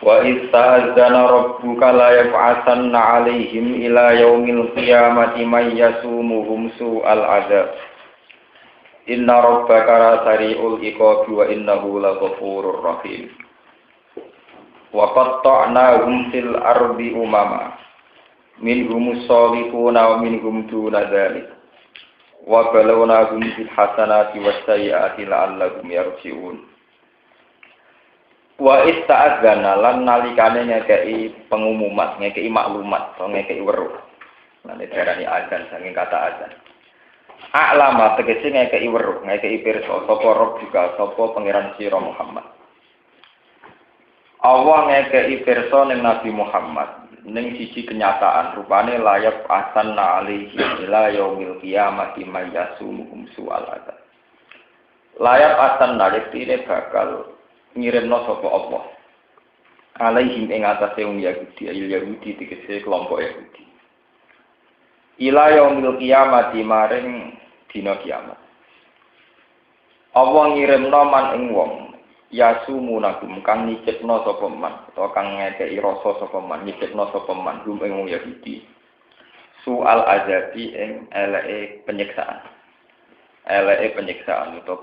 Wa ista'adzana rabbuka la yab'atsanna 'alaihim ila yaumil qiyamati may yasumuhum su'al 'adzab. Inna rabbaka sari'ul iqabi wa innahu laghafurur rahim. Wa qatta'nahum fil ardi umama minhum as-salihuna wa minhum duna dzalik. Wa balawnahum bil hasanati was sayyiati la'allahum yarji'un. Wa ista'adzana lan nalikane ngekei pengumuman, ngekei maklumat, atau ngekei weruh. Lan diarani azan saking kata azan. A'lama tegese ngekei weruh, ngekei pirsa sapa rob juga sapa pangeran sira Muhammad. Allah ngekei pirsa ning Nabi Muhammad ning siji kenyataan rupane layak asanna alaihi ila yaumil qiyamati mayyasumuhum su'al adzab. Layak asanna yektine bakal ngirimno sapa Allah alaihim ing atase wong Yahudi ayil Yahudi tegese kelompok Yahudi ila yaumil qiyamati maring dina kiamat Allah ngirimno man ing wong yasumunakum kang nyicipno sapa man utawa kang ngekeki rasa sapa man nyicipno sapa man ing wong Yahudi sual azabi ing eleke penyiksaan utawa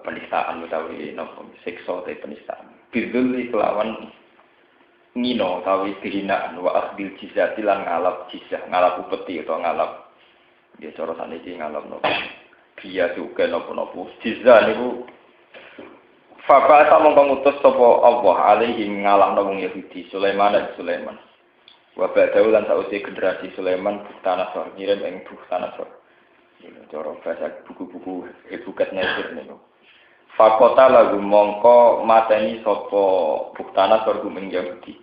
penistaan utawi napa siksa te penistaan bidul kelawan ngino utawi kehinaan wa akhdil jizyati lan ngalap jizyah ngalap upeti utawa ngalap ya cara saniki ngalap napa biya juga napa jizyah niku fa mongko ngutus sapa Allah alaihi ngalahno wong Yahudi Sulaiman wa ba'dahu lan sausi generasi Sulaiman Buktanasor ngirim ing Buktanasor cara bahasa buku-buku bukat nasir niku fakota lagu mongko mateni sapa buktana sorgum ing Yahudi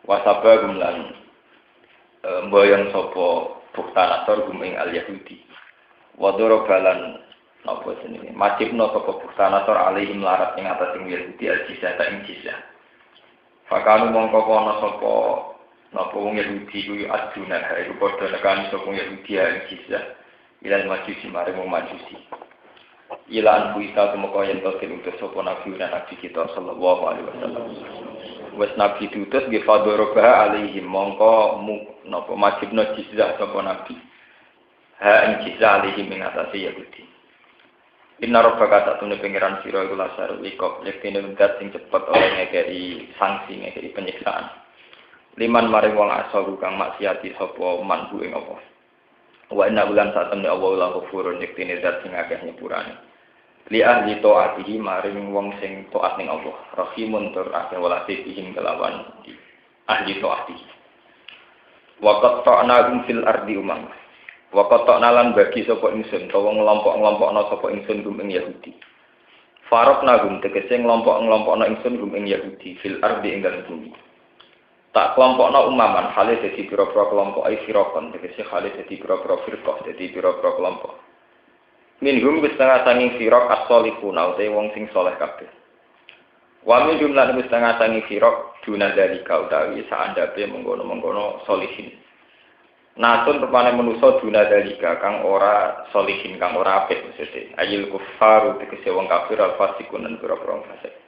wasaba gumlan mboyong sapa buktana sorgum ing al Yahudi wadoro balan napa jenenge macipno sapa buktana sor alihim larat ing atas ing Yahudi al jizah ta ing jizah fakanu mongko kono sapa napa wong Yahudi kuwi aduna iku padha nekani sapa Yahudi ing jizah ilal majusi mare wong majusi ilan kuita temeka yen to diutus sapa nabi lan nabi kita sallallahu alaihi wasallam wis nabi diutus nggih fadoroba alaihim mongko napa majibna jizyah sapa nabi ha ing jizyah alaihim ing atase Yahudi inna rabbaka satune pangeran sira iku lasarul iqab yektene wendat sing cepet oleh ngekeki sanksi ngekeki penyiksaan liman maring wong asaru kang maksiati sapa manhu ing apa wa inna ulan satamne Allah la ghafurun yektene zat sing akeh nyepurane li ahli taatihi maring wong sing taat ning Allah rahimun tur akeh walase ihim kelawan ahli taatihi wa qatta'nahum fil ardi umam wa qatta'na lan bagi sapa ingsun utawa ngelompok-ngelompokna sapa ingsun gum ing Yahudi faraqnahum tegese ngelompok-ngelompokna ingsun gum ing Yahudi fil ardi ing dalem bumi tak kelompokna umaman hale dadi pira-pira kelompok ai firaqon tegese hale dadi pira-pira firqah dadi pira-pira kelompok minhum setengah sanging firaq as-solihuna utawa wong sing saleh kabeh wa minhum lan setengah sanging firaq duna dalika utawi saandhape mengkono-mengkono solihin nasun rupane manusa duna dalika kang ora solihin kang ora apik maksudé ayil kufaru tegese wong kafir al-fasiqun lan pira-pira fasik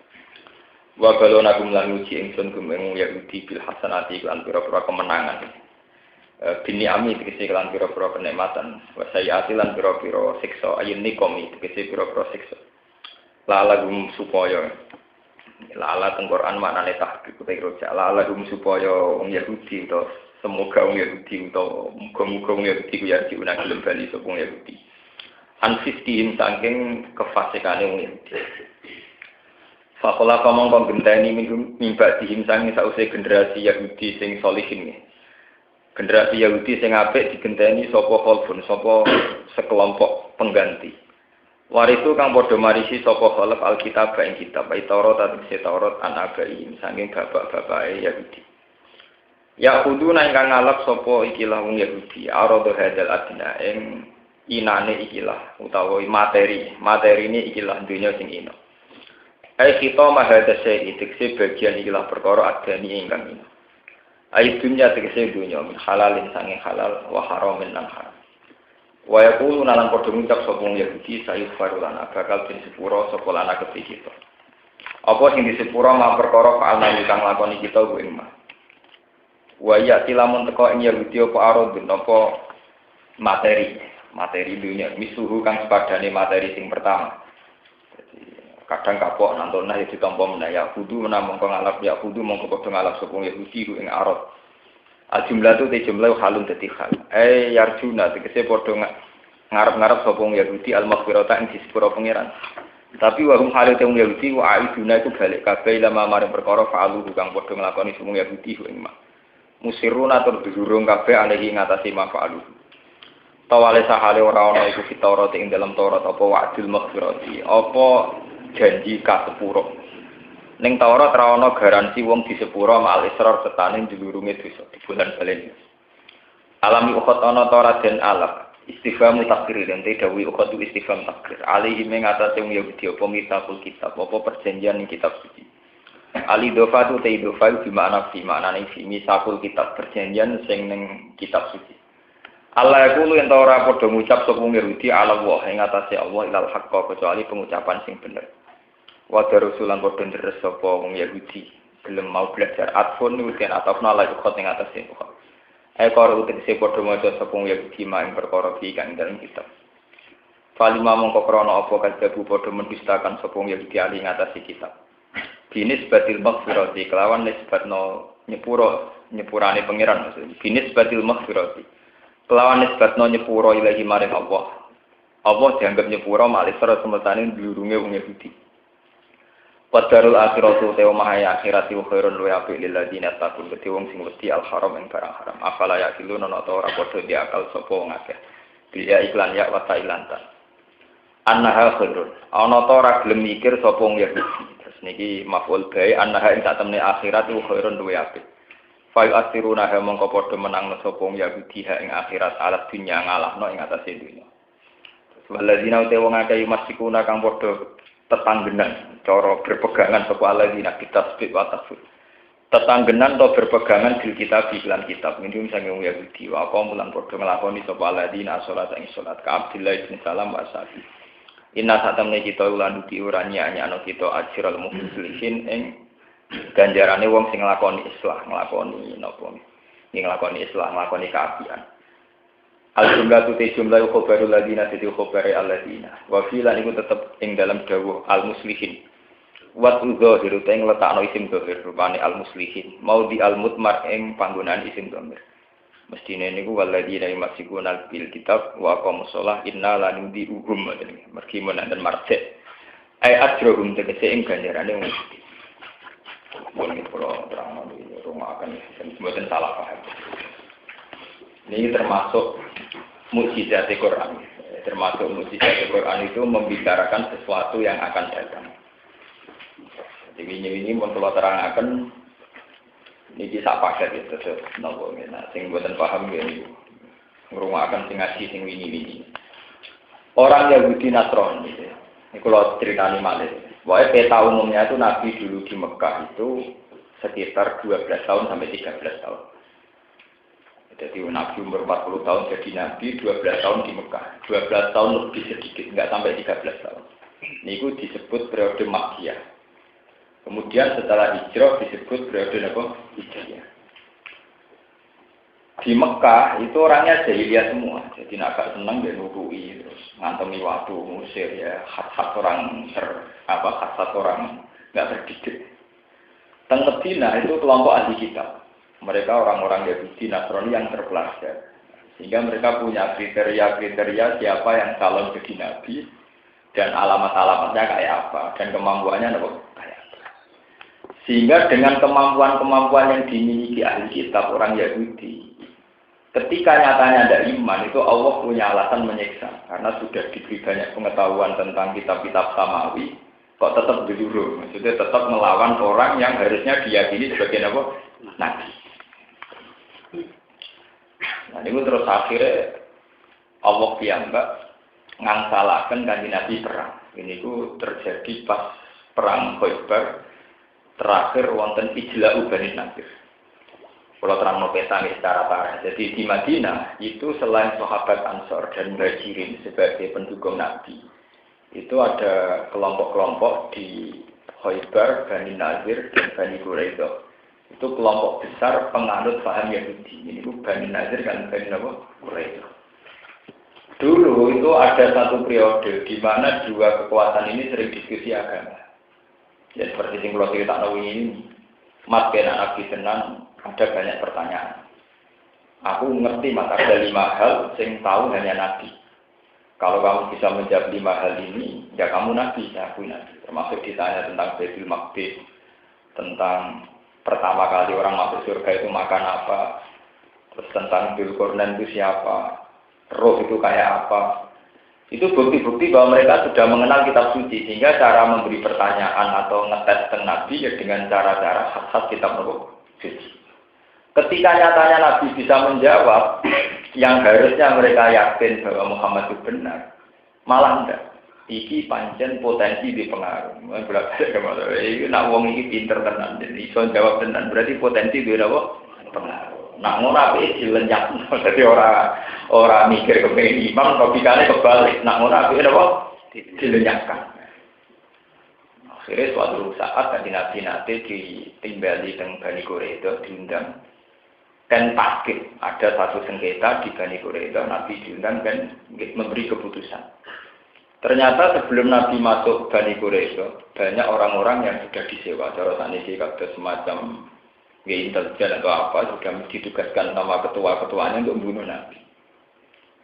wa balona gumlan uji ingsun gumeng Yahudi bil hasanati lan pira-pira kemenangan bini ami tegese lan pira-pira kenikmatan wa sayyiati lan pira-pira siksa ayun nikomi tegese pira-pira siksa la gum supaya la teng Quran maknane tahqiq roja la gum supaya wong Yahudi to semoga wong Yahudi utawa muga-muga wong Yahudi ku ya diunang gelem bali sapa wong Yahudi anfistihim saking kefasikane wong Yahudi fakola mongko genteni mimba dihim sange sause generasi Yahudi sing solihin. Generasi Yahudi sing apik digenteni sapa khalfun sapa sekelompok pengganti. Warisu kang padha marisi sapa khalaf alkitab ing kitab Taurat atau Taurat anabai saking bapak-bapake Yahudi. Ya kuduna ingkang ngalap sapa ikilah wong Yahudi arada hadal adina ing inane ikilah utawa materine ikilah dunya sing ina. Ai kita mahada syai tegese bagian ikilah perkara adani ingkang ini. Ai dunya tegese dunya min halalin sange halal wa haramin lan haram. Wa yaqulu lan padha ngucap sapa Yahudi sayyifarulan bakal den sepuro sapa lan akeh kita. Apa sing disepuro ma perkara fa'alna kang lakoni kita ku ing ma. Wa ya tilamun teko ing Yahudi apa arodun apa materi dunia misuhu kang sepadane materi sing pertama. Jadi kadang kapok nantona ya ditampa menaya kudu menamung ngalap ya kudu mongko padha ngalap sapa Yahudi ku ing arod. Al jumlah tu te jumlah halun dadi hal. Yarjuna tegese padha ngarep-ngarep sapa Yahudi al maghfirata ing disepuro pangeran. Tapi wahum halu te Yahudi wa aiduna iku balik kabeh lama maring perkara fa'alu kang padha nglakoni sapa Yahudi ku ing ma. Musiruna tur durung kabeh alehi ngatasi ma fa'alu. Tawale sahale ora ana iku fitoro ing dalam Taurat apa wa'dil maghfirati apa janji kasepuro. Ning Taurat ra ana garansi wong disepuro mal israr setane dilurunge dosa di bulan balen. Alami ukhot ana Taurat den alaf istifham takrir dan dawuh ukhot istifham takrir alaihi ing atase wong Yahudi apa misakul kitab apa perjanjian ing kitab suci. Ali dofatu te dofa di makna fi misakul kitab perjanjian sing ning kitab suci. Allah yaqulu ento ora padha ngucap sapa Yahudi ala wa ing atase Allah ilal haqqa kecuali pengucapan sing bener. Wa darusulan padha deres sapa wong Yahudi gelem mau belajar atfun nuken atafna la ukhot ing atase ukhot. Karo utekse padha maca sapa wong Yahudi ing perkara iki kang dalem kitab. Falima mongko krana apa kadhebu padha mendustakan sapa wong Yahudi ali ing atase kitab. Binis batil maghfirati kelawan nisbatno nyepurane pangeran maksud. Binis batil maghfirati kelawan nisbatno nyepuro ilahi maring Allah. Allah dianggap nyepuro malih terus semertane durunge wong Yahudi. Wadarul akhiratu te omah akhirati khairun wa apik lil ladina taqul gede wong sing wedi al haram ing barang haram. Afala yakilun ana ta ora padha diakal sapa wong akeh. Dia iklan ya wa tailanta. Annaha khairun. Ana ta ora gelem mikir sapa wong Yahudi. Terus niki maf'ul bae annaha ing sak temne akhirat khairun wa apik. Fa asiruna ha mongko padha menangno sapa wong Yahudi ha ing akhirat alat dunya ngalahno ing atase dunya. Waladina te wong akeh masikuna kang padha tetanggenan cara berpegangan sapa aladina kitab wa tafsir. Tetanggenan atau berpegangan bil kitab iklan kitab ini misalnya wong Yahudi wa apa mulan padha nglakoni sapa aladina salat ing salat ka Abdullah bin Salam wa sabi. Inna satamne kita ulan diurani anyano kita ajral muslimin ing ganjarane wong sing nglakoni islah, nglakoni napa? Nglakoni islah, nglakoni kaapian. Al-jumlah tu jumlah khobarul ladina tadi khobare al-ladina. Wa filan iku tetep ing dalam dawuh al-muslihin. Wa tuzahiru teng letakno isim zahir rupane al-muslihin. Mau di al-mutmar ing panggonaan isim dhamir. Mestine niku waladina masikuna bil kitab wa aqamus shalah inna la nudhi'uhum mergi menawa marjek. Ai ajrohum tegese ing ganjarane wong iki. Bon iki kula terangno iki rumah akan mboten salah paham. Ini termasuk mukjizat Al-Quran. Termasuk mukjizat Al-Quran itu membicarakan sesuatu yang akan datang. Jadi ini pun kalau terangkan ini kisah paket itu terus nopo nah sing buatan paham ini ngurungakan sing ngaji sing ini. Orang Yahudi Nasrani ini kalau ceritanya malih. Bahwa peta umumnya itu Nabi dulu di Mekah itu sekitar 12 tahun sampai 13 tahun. Jadi Nabi umur 40 tahun jadi Nabi, 12 tahun di Mekah. 12 tahun lebih sedikit, enggak sampai 13 tahun. Ini disebut periode Makkiyah. Kemudian setelah hijrah disebut periode apa? Hijriyah. Di Mekah itu orangnya jahiliyah semua. Jadi agak senang dia nurui, terus ngantemi waktu, musir ya, khas-khas orang khas-khas orang enggak terdidik. Teng Medina itu kelompok ahli kitab. Mereka orang-orang Yahudi Nasrani yang terpelajar. Sehingga mereka punya kriteria-kriteria siapa yang calon jadi nabi dan alamat-alamatnya kayak apa dan kemampuannya kayak apa. Sehingga dengan kemampuan-kemampuan yang dimiliki ahli kitab orang Yahudi, ketika nyatanya ada iman itu Allah punya alasan menyiksa karena sudah diberi banyak pengetahuan tentang kitab-kitab samawi kok tetap berduru, maksudnya tetap melawan orang yang harusnya diyakini sebagai nabi. Nah, ini terus akhirnya Allah piyambak ngangsalaken kanjeng Nabi perang. Ini itu terjadi pas perang Khaibar terakhir wonten ijla'u Bani Nadir. Kalau terang peta secara parah. Jadi di Madinah itu selain sahabat Ansor dan Muhajirin sebagai pendukung Nabi, itu ada kelompok-kelompok di Khaybar, Bani Nazir, dan Bani Quraidah. Itu kelompok besar penganut paham Yahudi. Ini Bani Nazir dan Bani Quraidah. Dulu itu ada satu periode di mana dua kekuatan ini sering diskusi agama. Ya seperti yang kalau cerita ini, Mas kena Nabi tenan, ada banyak pertanyaan. Aku ngerti maka ada 5 hal, yang tahu hanya Nabi. Kalau kamu bisa menjawab 5 hal ini, ya kamu Nabi, ya aku Nabi. Termasuk ditanya tentang Baitul Maqdis, tentang pertama kali orang masuk surga itu makan apa, terus tentang Dzulqarnain itu siapa, roh itu kayak apa. Itu bukti-bukti bahwa mereka sudah mengenal kitab suci, sehingga cara memberi pertanyaan atau ngetes tentang Nabi ya dengan cara-cara khas-khas kitab suci. Ketika nyatanya Nabi bisa menjawab, yang harusnya mereka yakin bahwa Muhammad itu benar, malah enggak. Iki pancen potensi dipengaruhi. Ini nak wong iki pinter tenan, iso jawab tenan, berarti potensi dia apa? Pengaruh. Nak ngono apike dilenyap, dadi ora mikir kepengin imam, logikane kebalik. Nak ngono apike apa? Dilenyapkan. Akhirnya suatu saat kan Nabi nate ditimbali teng Bani Quraidah diundang. Dan pasti ada satu sengketa di Bani Quraidah, Nabi diundang dan memberi keputusan. Ternyata sebelum Nabi masuk Bani Quraidah, banyak orang-orang yang sudah disewa. Cara saniki kata semacam intelijen atau apa sudah ditugaskan sama ketua-ketuanya untuk membunuh Nabi.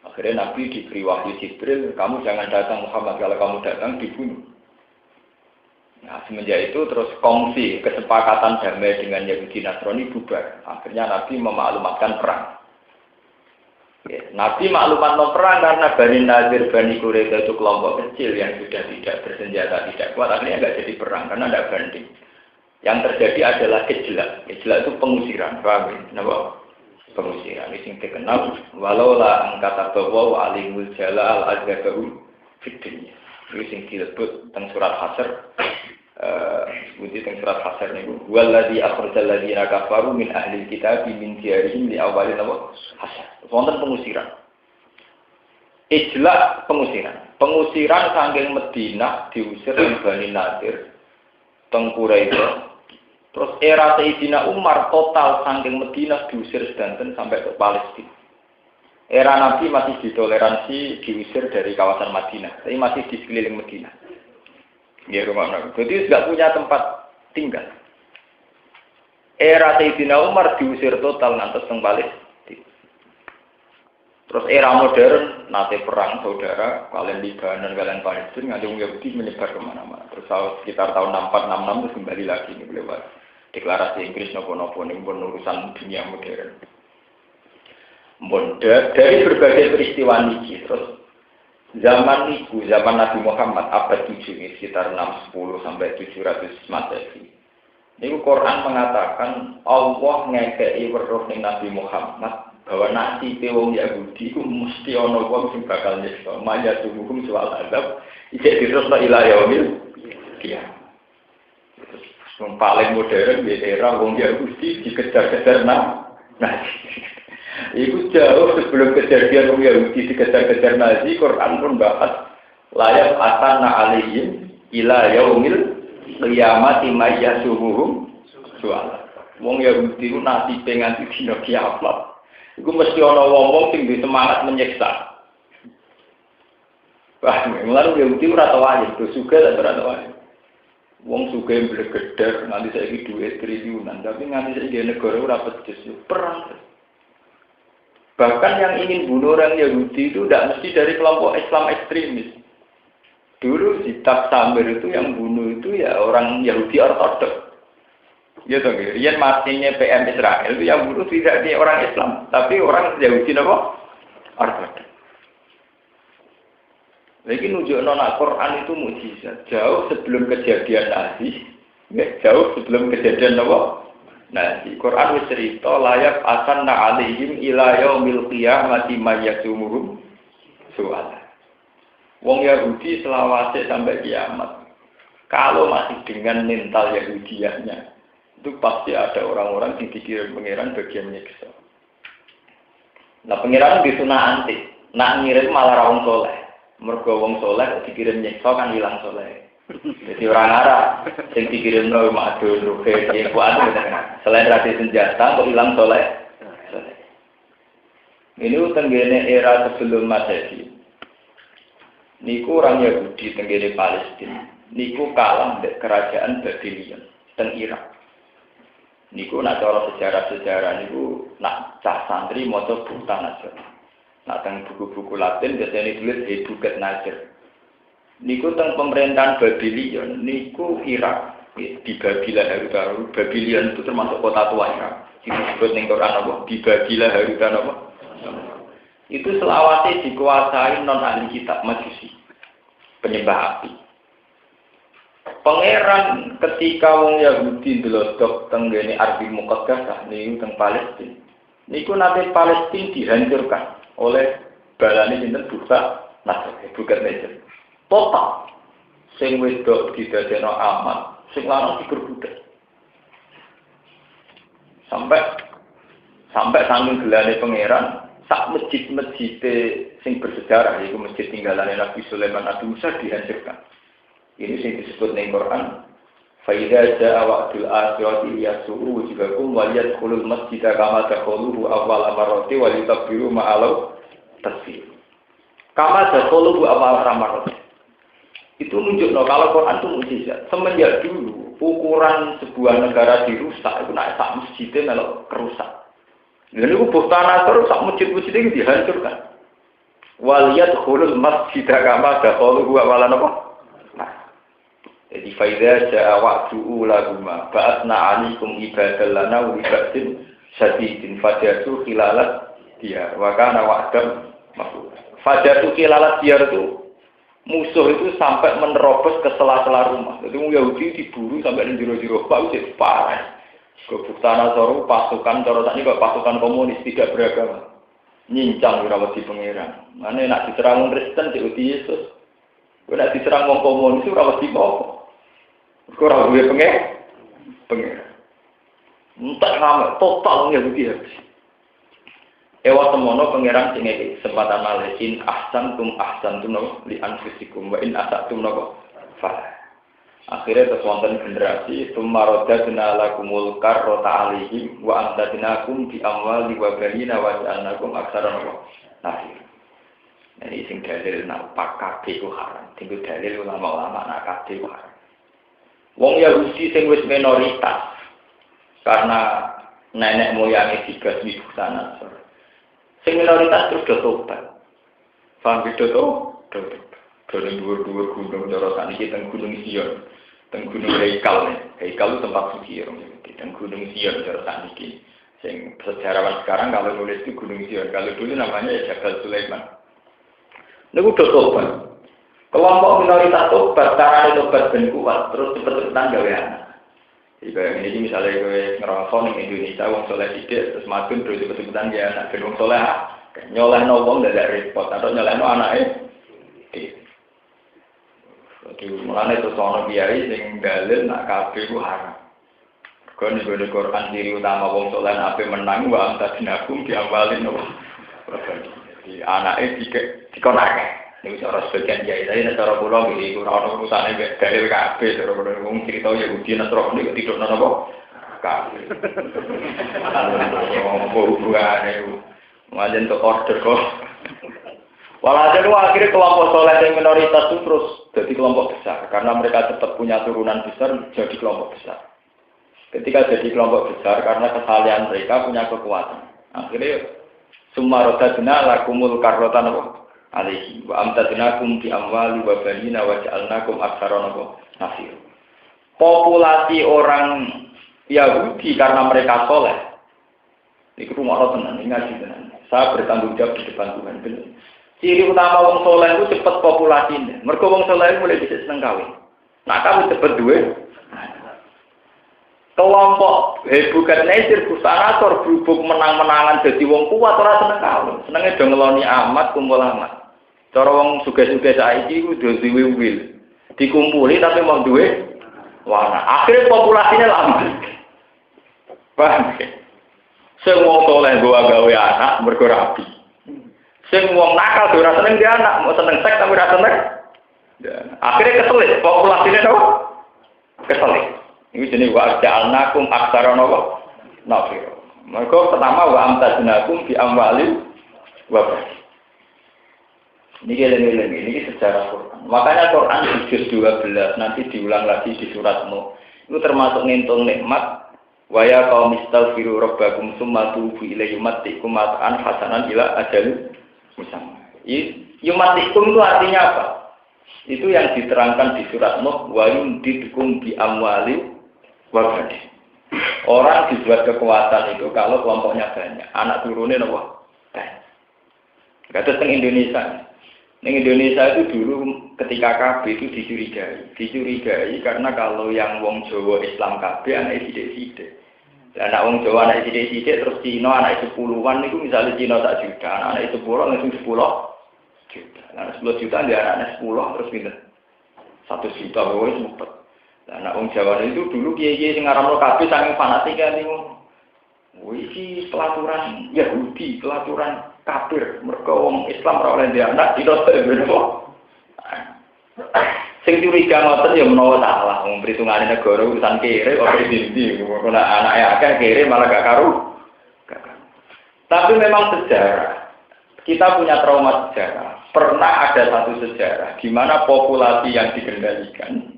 Akhirnya Nabi diberi wahyu Jibril, kamu jangan datang Muhammad, kalau kamu datang dibunuh. Nah, semenjak itu terus kongsi kesepakatan damai dengan Yahudi Nasrani bubar. Akhirnya Nabi memaklumatkan perang. Ya, Nabi maklumatkan perang karena Bani Nazir, Bani Quraidah itu kelompok kecil yang sudah tidak bersenjata, tidak kuat. Akhirnya nggak jadi perang karena tidak banding. Yang terjadi adalah ijla. Ijla itu pengusiran. Paham ya? Kenapa? Pengusiran. Ini yang dikenal. Walaulah angkata bahwa wa alimul jala al-azzabahu fitnya. Ini yang disebut tentang surat Hasyr. Sebutin tentang surat Hasyr ini. Walladzi akhrajal ladzina kafaru min ahli kitab min diyarihim li awwalil Hasyr. Wonten pengusiran. Ijla pengusiran. Pengusiran saking Madinah diusir oleh Bani Nadir, teng Quraidah. Terus era Sayyidina Umar total saking Madinah diusir sedanten sampai ke Palestina. Era Nabi masih ditoleransi diusir dari kawasan Madinah, tapi masih di sekeliling Madinah. Ya rumah Nabi. Jadi tidak punya tempat tinggal. Era Sayyidina Umar diusir total ngantos teng Palestina. Terus era modern, nate perang saudara, kalian Libanon, kalian Palestina, nganti Yahudi menyebar kemana-mana. Terus sekitar tahun 64-66 terus kembali lagi ini lewat deklarasi Inggris nopo-nopo ini pun urusan dunia modern. Dari berbagai peristiwa niki, terus zaman Nabi Muhammad abad 7 ini sekitar 610 sampai 700 Masehi. Ini Quran mengatakan Allah ngekei weruh ning Nabi Muhammad bahwa nasib wong Yahudi itu mesti ana wong sing bakal nyiksa. Maya tubuhum soal adab, iki terusno ila yaumil kiamat. Yang paling modern di era wong Yahudi dikejar-kejar Nazi. Itu jauh sebelum kejadian wong Yahudi dikejar-kejar Nazi, Quran pun bahas layak atana alihim ila yaumil qiyamati maya tubuhum soal. Wong Yahudi itu nasibe nganti dina kiamat. Iku mesti ana wong-wong sing duwe semangat menyiksa. Wah, mulane Yahudi ora tau wae, do sugih ta ora tau wae. Wong sugih mblegeder nganti saiki duwe triliunan, tapi nganti saiki negara ora becus perang. Bahkan yang ingin bunuh orang Yahudi itu tidak mesti dari kelompok Islam ekstremis. Dulu di Tab Samir itu yang bunuh itu ya orang Yahudi ortodoks. Ya toh, riyen matinya PM Israel itu yang bunuh tidak di orang Islam, tapi orang Yahudi apa? Ortodoks. Lagi nunjukno nek Quran itu mukjizat. Jauh sebelum kejadian Nazi, ya, jauh sebelum kejadian apa? Nazi. Quran wis cerita layak asanna alaihim ila yaumil qiyamati mayyasumuhum soal. Wong Yahudi selawase sampai kiamat. Kalau masih dengan mental Yahudiahnya, itu pasti ada orang-orang yang dikirim pangeran bagian nyiksa. Nah, pangeran disunah antik. Nak ngirim malah ra wong soleh. Mergo wong soleh dikirim nyiksa kan hilang soleh. Jadi orang Arab sing dikirim nol madun ruhe yang kuat selain rasi senjata kok hilang soleh. Ini tenggene era sebelum Masehi. Niku orang Yahudi tenggene Palestina. Niku kalah dari kerajaan Babylon teng Irak. Niku nak cara sejarah niku nak cah santri maca buta najar. Nak teng buku-buku Latin biasanya ditulis Hebuket Najar. Niku teng pemerintahan Babylon, niku Irak di Babila Haruta. Babylon itu termasuk kota tua Irak. Disebut ning Quran apa? Di Babila Haruta apa? Itu selawase dikuasai non ahli kitab Majusi, penyembah api. Pangeran ketika wong Yahudi ndelodok teng ngene Ardil Muqaddasah niku teng Palestina. Niku nate Palestina dihancurkan oleh balane sinten Buka Nasr, Buka Nasr. Total sing wedok didadekno aman, sing lanang diperbudak. Sampai saking gelane pangeran, sak masjid-masjid sing bersejarah yaitu masjid tinggalane Nabi Sulaiman Nabi Musa dihancurkan. Ini sing disebut ning Quran. Fa idza jaa wa'dul akhirati yasuru wujuhakum wa yadkhulul masjida kama dakhuluhu awwal marrati wa litabbiru ma'alau tasbih. Kama dakhuluhu awwal marrati. Itu menunjukkan kalau Quran itu mukjizat. Semenjak dulu ukuran sebuah negara dirusak itu naik sak masjidnya kalau kerusak. Jadi itu buktan terus sak masjid-masjid itu dihancurkan. Waliyat khulul masjid kama dakhuluhu awalan apa? Nah. Jadi faida jaa wa'du ulaguma ba'atna 'alaikum ibadallana wa ibadin syadidin fajatu khilalat dia wa kana wa'dam maf'ul. Fajatu khilalat dia itu musuh itu sampai menerobos ke sela-sela rumah. Jadi Yahudi diburu sampai di jero-jero bau jadi parah. Kebuktaan Azhar pasukan cara tadi kok pasukan komunis tidak beragama. Nyincang ora wedi pangeran. Mane nak diserang Kristen diuti Yesus. Kok nak diserang wong komunis ora wedi apa. Kok ora duwe pangeran. Entek rame total Yahudi habis. Ewa semono pangeran sing iki kesempatan malesin ahsantum li anfusikum wa in asatum napa fa. Akhirnya terus wonten generasi sumaroda lakumul karrota alaihim wa amtadnakum bi amwali wa banina wa ja'alnakum aktsara napa nafir. Ini sing dalil nak kabeh ku haram. Tinggu dalil ulama-ulama nak kabeh ku haram. Wong Yahudi sing wis minoritas karena nenek moyangnya digas di sana. Sing minoritas terus do tobat. Paham gitu to? Dari dua gunung cara saniki teng Gunung Sion, teng Gunung Haikal. Haikal itu tempat suci ya, teng Gunung Sion cara saniki. Sing sejarawan sekarang kalau nulis itu Gunung Sion, kalau dulu namanya ya Jabal Sulaiman. Niku do tobat. Kelompok minoritas tobat, carane tobat ben kuat, terus cepet-cepetan gawe anak. Jika ini misalnya gue ngerasa di Indonesia, wong soleh tidak, terus madun terus cepet-cepetan ya anak wong soleh, nyoleh no wong tidak repot, atau nyoleh no anaknya. Jadi mulanya terus orang biaya yang dalil nak kabeh ku haram. Kau nih gue Quran diri utama wong soleh apa menang, wa anta dinakum diawalin no. Jadi anaknya dikonake. Ini cara sebagian jahit, tapi cara pulau ini kurang urusannya dalil kabeh, cara pulau ngomong cerita Yahudi Nasrani tidur nopo kabeh. Ngomong hubungannya, ngajen untuk order kok. Walhasil akhirnya kelompok soleh yang minoritas itu terus jadi kelompok besar, karena mereka tetap punya turunan besar jadi kelompok besar. Ketika jadi kelompok besar, karena kesalahan mereka punya kekuatan, akhirnya sumarodadina lakumul karrotan apa? Alaihi wa amtadnakum bi amwali wa banina wa ja'alnakum aktsara nafir. Populasi orang Yahudi karena mereka soleh. Iku rumah tenan, ngaji tenan. Saya bertanggung jawab di depan Tuhan. Ciri utama wong soleh itu cepat populasinya. Mergo wong soleh mulai bisa seneng kawin. Nah, kamu cepat duwe. Kelompok bukan nesir kusanator berhubung menang-menangan jadi wong kuat ora seneng kawin. Senenge do ngeloni amat kumpul amat. Cara wong sugih-sugih saiki ku do duwe wil. Dikumpuli tapi mau duwe wana. Akhirnya populasinya lambat. Paham? Sing wong soleh gawe anak mergo rabi. Sing wong nakal ora seneng dia anak, mau seneng seks tapi ora seneng Akhirnya keselit, populasinya apa? Keselit. Ini jenis wa ja'alnakum aktsara napa? Nafira. Mergo pertama wa amtadnakum bi amwali wa bani. Ini geleng-geleng, ini sejarah Quran. Makanya Quran di juz 12 nanti diulang lagi di surat Nuh. Itu termasuk ngintung nikmat wa ya qaum istaghfiru rabbakum tsumma tubu ilaihi yumatikum mat'an hasanan ila ajalin musamma. Yumatikum itu artinya apa? Itu yang diterangkan di surat Nuh wa yumdidukum bi amwali wa bani. Orang dibuat kekuatan itu kalau kelompoknya banyak, anak turunnya apa? Banyak. Kata teng Indonesia. Di Indonesia itu dulu ketika KB itu dicurigai karena kalau yang wong Jawa Islam KB anak sidik-sidik. Dan anak wong Jawa anak sidik-sidik terus Cina anak 10-an itu misalnya Cina 1 juta, anak 10 langsung 10 juta. Nah 10 juta dia anak 10 terus pindah 1 juta wis mupet. Anak wong Jawa itu dulu kiai-kiai sing ngaramno KB saking fanatik kan niku. Iki pelaturan Yahudi, pelaturan kafir, mereka wong Islam ora oleh dia anak tidak berbeda. Sing curiga ngoten ya menawa salah, wong perhitungane negara urusan kere ora dindi, ngono anake akeh kere malah gak karu. Tapi memang sejarah, kita punya trauma sejarah. Pernah ada satu sejarah di mana populasi yang dikendalikan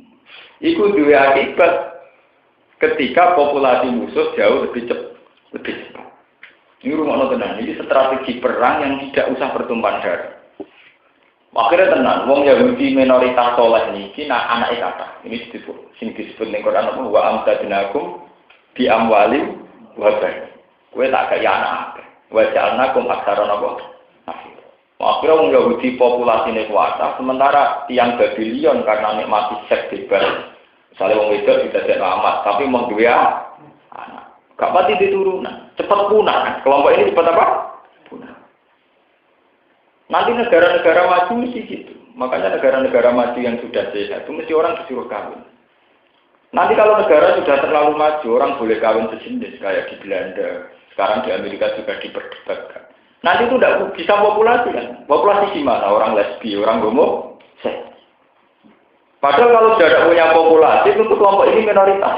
itu dua akibat ketika populasi musuh jauh lebih cepat. Ini rumah tenang, ini strategi perang yang tidak usah bertumpah darah. Akhirnya tenang, wong Yahudi minoritas soleh ini, anak kata. Ini disebut ning Quran apa? Wa amtadnakum bi amwali wa bani. Kowe tak kaya anak. Wa ja'alnakum aktsara napa? Akhirnya wong Yahudi populasine kuat, sementara tiang Babylon karena nikmati seks bebas. Misalnya wong wedok didadekno amat, tapi mau duwe anak. Gak pati diturunan, cepat punah kan? Kelompok ini cepat apa? Punah. Nanti negara-negara maju mesti gitu. Makanya negara-negara maju yang sudah sehat itu mesti orang disuruh kawin. Nanti kalau negara sudah terlalu maju, orang boleh kawin sejenis kayak di Belanda. Sekarang di Amerika juga diperdebatkan. Nanti itu tidak bisa populasi kan? Populasi gimana? Orang lesbi, orang homo, seks. Padahal kalau sudah punya populasi, itu kelompok ini minoritas.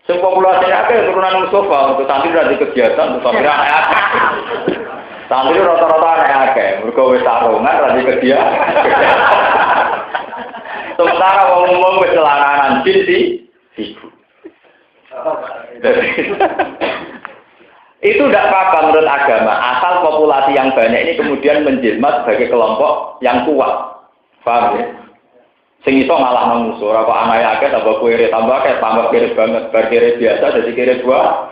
Sing populasinya akeh turunan Mustafa untuk santri dari kegiatan untuk santri akeh. Santri rata-rata akeh, mergo wis sarungan dari kegiatan. Sementara wong-wong wis celananan jin siku. Itu tidak apa-apa menurut agama, asal populasi yang banyak ini kemudian menjelma sebagai kelompok yang kuat. Paham ya? Sing iso ngalah musuh, ora kok anake akeh tambah kere tambah kere banget, bar kere biasa jadi kere dua.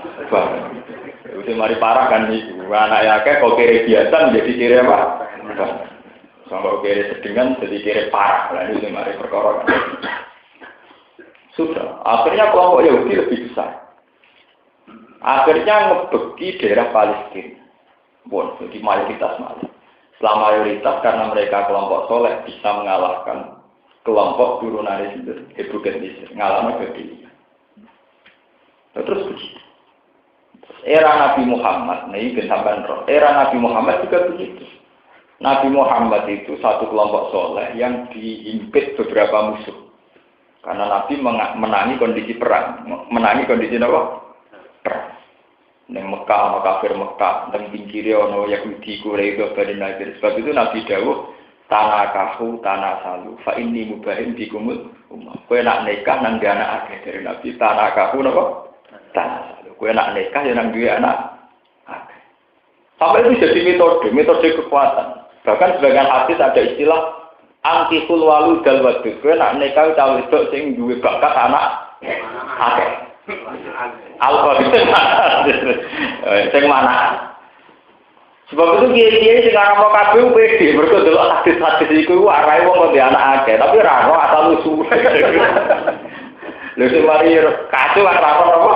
Wis mari parah kan iki. Anake akeh kok kere biasa menjadi kere apa? Sampai kere sedengan jadi kere parah. Lah iki mari perkara. Sudah, akhirnya kelompok Yahudi lebih besar. Akhirnya ngebeki daerah Palestina. Bon, jadi mayoritas malah. Setelah mayoritas karena mereka kelompok soleh bisa mengalahkan kelompok turunan itu Hebrew ngalami Babylon. Terus begitu. Era Nabi Muhammad, ini sampai roh. Era Nabi Muhammad juga begitu. Nabi Muhammad itu satu kelompok soleh yang dihimpit beberapa musuh. Karena Nabi menangi kondisi perang, menangi kondisi apa? Perang. Neng Mekah, kafir Mekah, neng pinggirnya ono Yahudi, Quraisy, Bani Nadir. Sebab itu Nabi dawuh tanah kahu, tanah salu, fa inni mubahin bikumul ummah. Kowe nak nikah nang duwe anak akeh dari Nabi, tanah kahu napa? Tanah salu. Kowe nak nikah ya nang duwe anak akeh. Sampai itu jadi metode kekuatan. Bahkan sebagian hadis ada istilah antikul walu dal wadud. Kowe nak nikah cawe wedok sing duwe bakat anak akeh. Alfa sing mana? Sebab itu kiai-kiai sing ngaramno kabeh pede, mergo delok hadis-hadis iku arahe wong kok anak akeh, tapi ra ono asal usul. Lha sing mari kacau kan ra ono apa?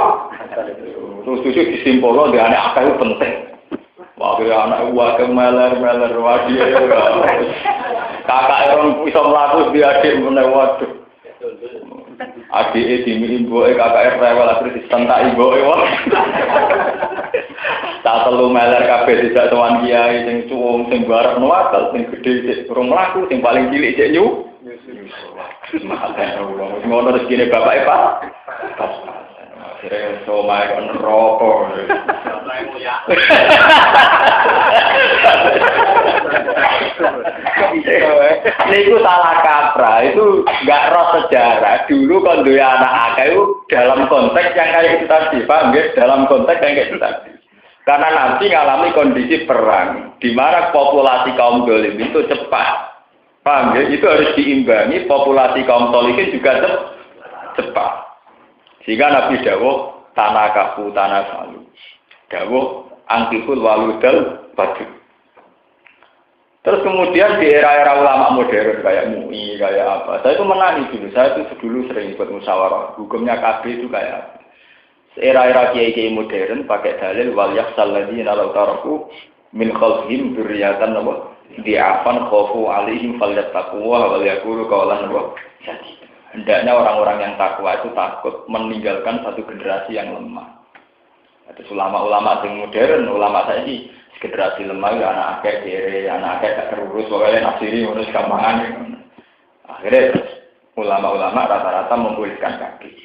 Terus disimpulno di anak akeh penting. Wah, anak wae meler-meler wadi. Kakak orang iso mlaku di adik meneh waduh. Adik dimi imbuke kakak rewel akhire disentak imbuke wae. Tak telu meler kabeh tidak tuan kiai sing cuwung sing barep nuwakal sing gedhe sik urung mlaku sing paling cilik sik Makan uang, ngono rezeki bapak Pak. Akhirnya somai kok neraka. Itu salah kaprah, itu nggak roh sejarah. Dulu kan duwe anak akeh itu dalam konteks yang kayak itu tadi, paham ya? Dalam konteks yang kayak itu tadi. Karena Nabi ngalami kondisi perang, di mana populasi kaum dolim itu cepat. Paham ya? Itu harus diimbangi, populasi kaum solihin juga cepat. Sehingga Nabi dawuh tanah kafu tanah salu. Dawuh angkikul waludal badu. Terus kemudian di era-era ulama modern kayak MUI, kayak apa. Saya itu menangis dulu. Saya itu dulu sering ikut musyawarah. Hukumnya KB itu kayak apa. Era-era kiai-kiai modern pakai dalil wal yakhsal ladzina law taraku min khalfihim dzurriyyatan di'afan khafu 'alaihim falyattaqullaha wal yaqulu qawlan sadida. Hendaknya orang-orang yang takwa itu takut meninggalkan satu generasi yang lemah. Itu ulama-ulama yang modern, ulama saya ini generasi lemah ya anak akeh kere, anak akeh gak terurus, pokoknya nafsiri ngurus gampangan. Akhirnya ulama-ulama rata-rata membolehkan kaki.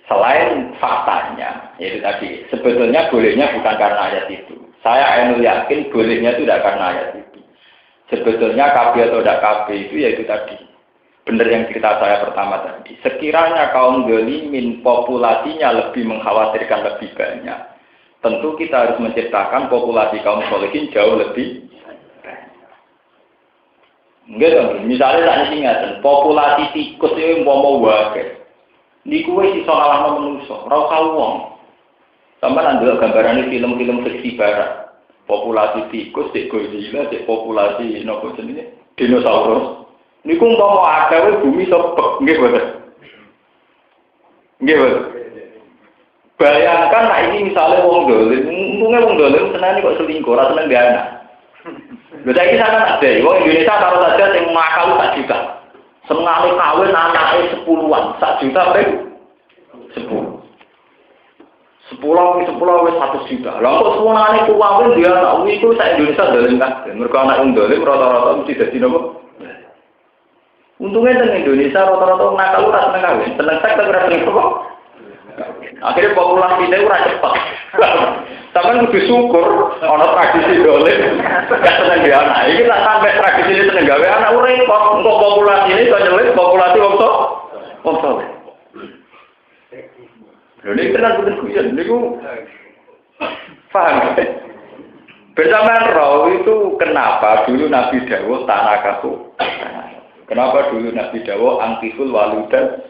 Selain faktanya, yaitu tadi, sebetulnya bolehnya bukan karena ayat itu. Saya yakin bolehnya itu tidak karena ayat itu. Sebetulnya KB atau tidak KB itu yaitu tadi. Benar yang cerita saya pertama tadi. Sekiranya kaum zalimin populasinya lebih mengkhawatirkan lebih banyak, tentu kita harus menciptakan populasi kaum sholihin jauh lebih banyak. Enggak, misalnya saya ingat, populasi tikus itu mau wae. Niku wis iso ngalahno menungso, ora usah wong. Sampeyan ndelok gambarane film-film fiksi barat. Populasi tikus, Godzilla, populasi nopo jenenge? Dinosaurus. Niku umpama ada bumi sobek, nggih boten. Nggih boten. Bayangkan nek ini misalnya wong dolim, untungnya wong dolim senane kok selingkuh, ora seneng dia anak. Lha saiki sampeyan ada, wong Indonesia taruh saja sing makal tak juta. Senengane kawin anake 10-an, 1 juta ping 10. 10 wis 1 juta. Lah kok senengane kawin dia anak iku sak Indonesia dolim kabeh. Mergo anak wong dolim rata-rata mesti dadi napa? Untungnya teng Indonesia rata-rata nakal ora seneng kawin, seneng seks tapi ora seneng apa? Akhirnya populasi itu ora cepat. Sampeyan kudu syukur ana tradisi dolim gak seneng gawe anak. Iki tak sampai tradisi ini seneng gawe anak ora kok engko populasi ini kok nyelit populasi wong tok. Wong tok. Lha nek tenan kudu kuyen niku paham. Bersamaan roh itu kenapa dulu Nabi dawuh tanah kaku. Kenapa dulu Nabi dawuh angkiful waludan.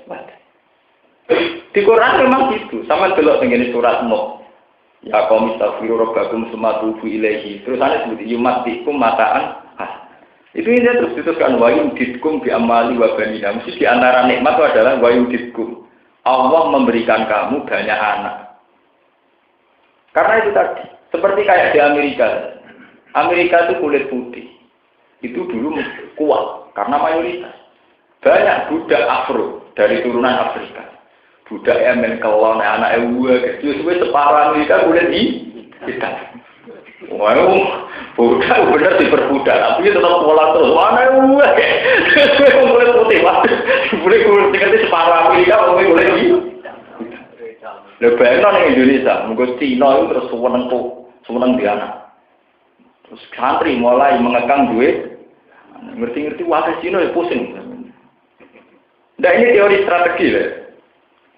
Di Quran memang gitu, sama delok tengene surat Nuh. Ya qaum istaghfiru rabbakum tsumma tubu ilaihi. Terus ana sebut yumatikum mataan. Itu ini terus diteruskan wa yumditkum bi amali wa banina. Mesti di antara nikmat itu adalah wa yumditkum. Allah memberikan kamu banyak anak. Karena itu tadi, seperti kayak di Amerika. Amerika itu kulit putih. Itu dulu kuat karena mayoritas. Banyak budak Afro dari turunan Afrika. Budak Yemen kelon anak ewe suwe separah Amerika kulit hitam. Wah, budak bener diperbudak, tapi tetap pola terus. Mana ewe? Kulit putih banget. Kulit tingkat separah Amerika kulit hitam. Lebih enak di Indonesia, mungkin Cina itu terus seneng di anak. Terus santri mulai mengekang duit, ngerti-ngerti wakil Cina ya pusing. Nah ini teori strategi lah.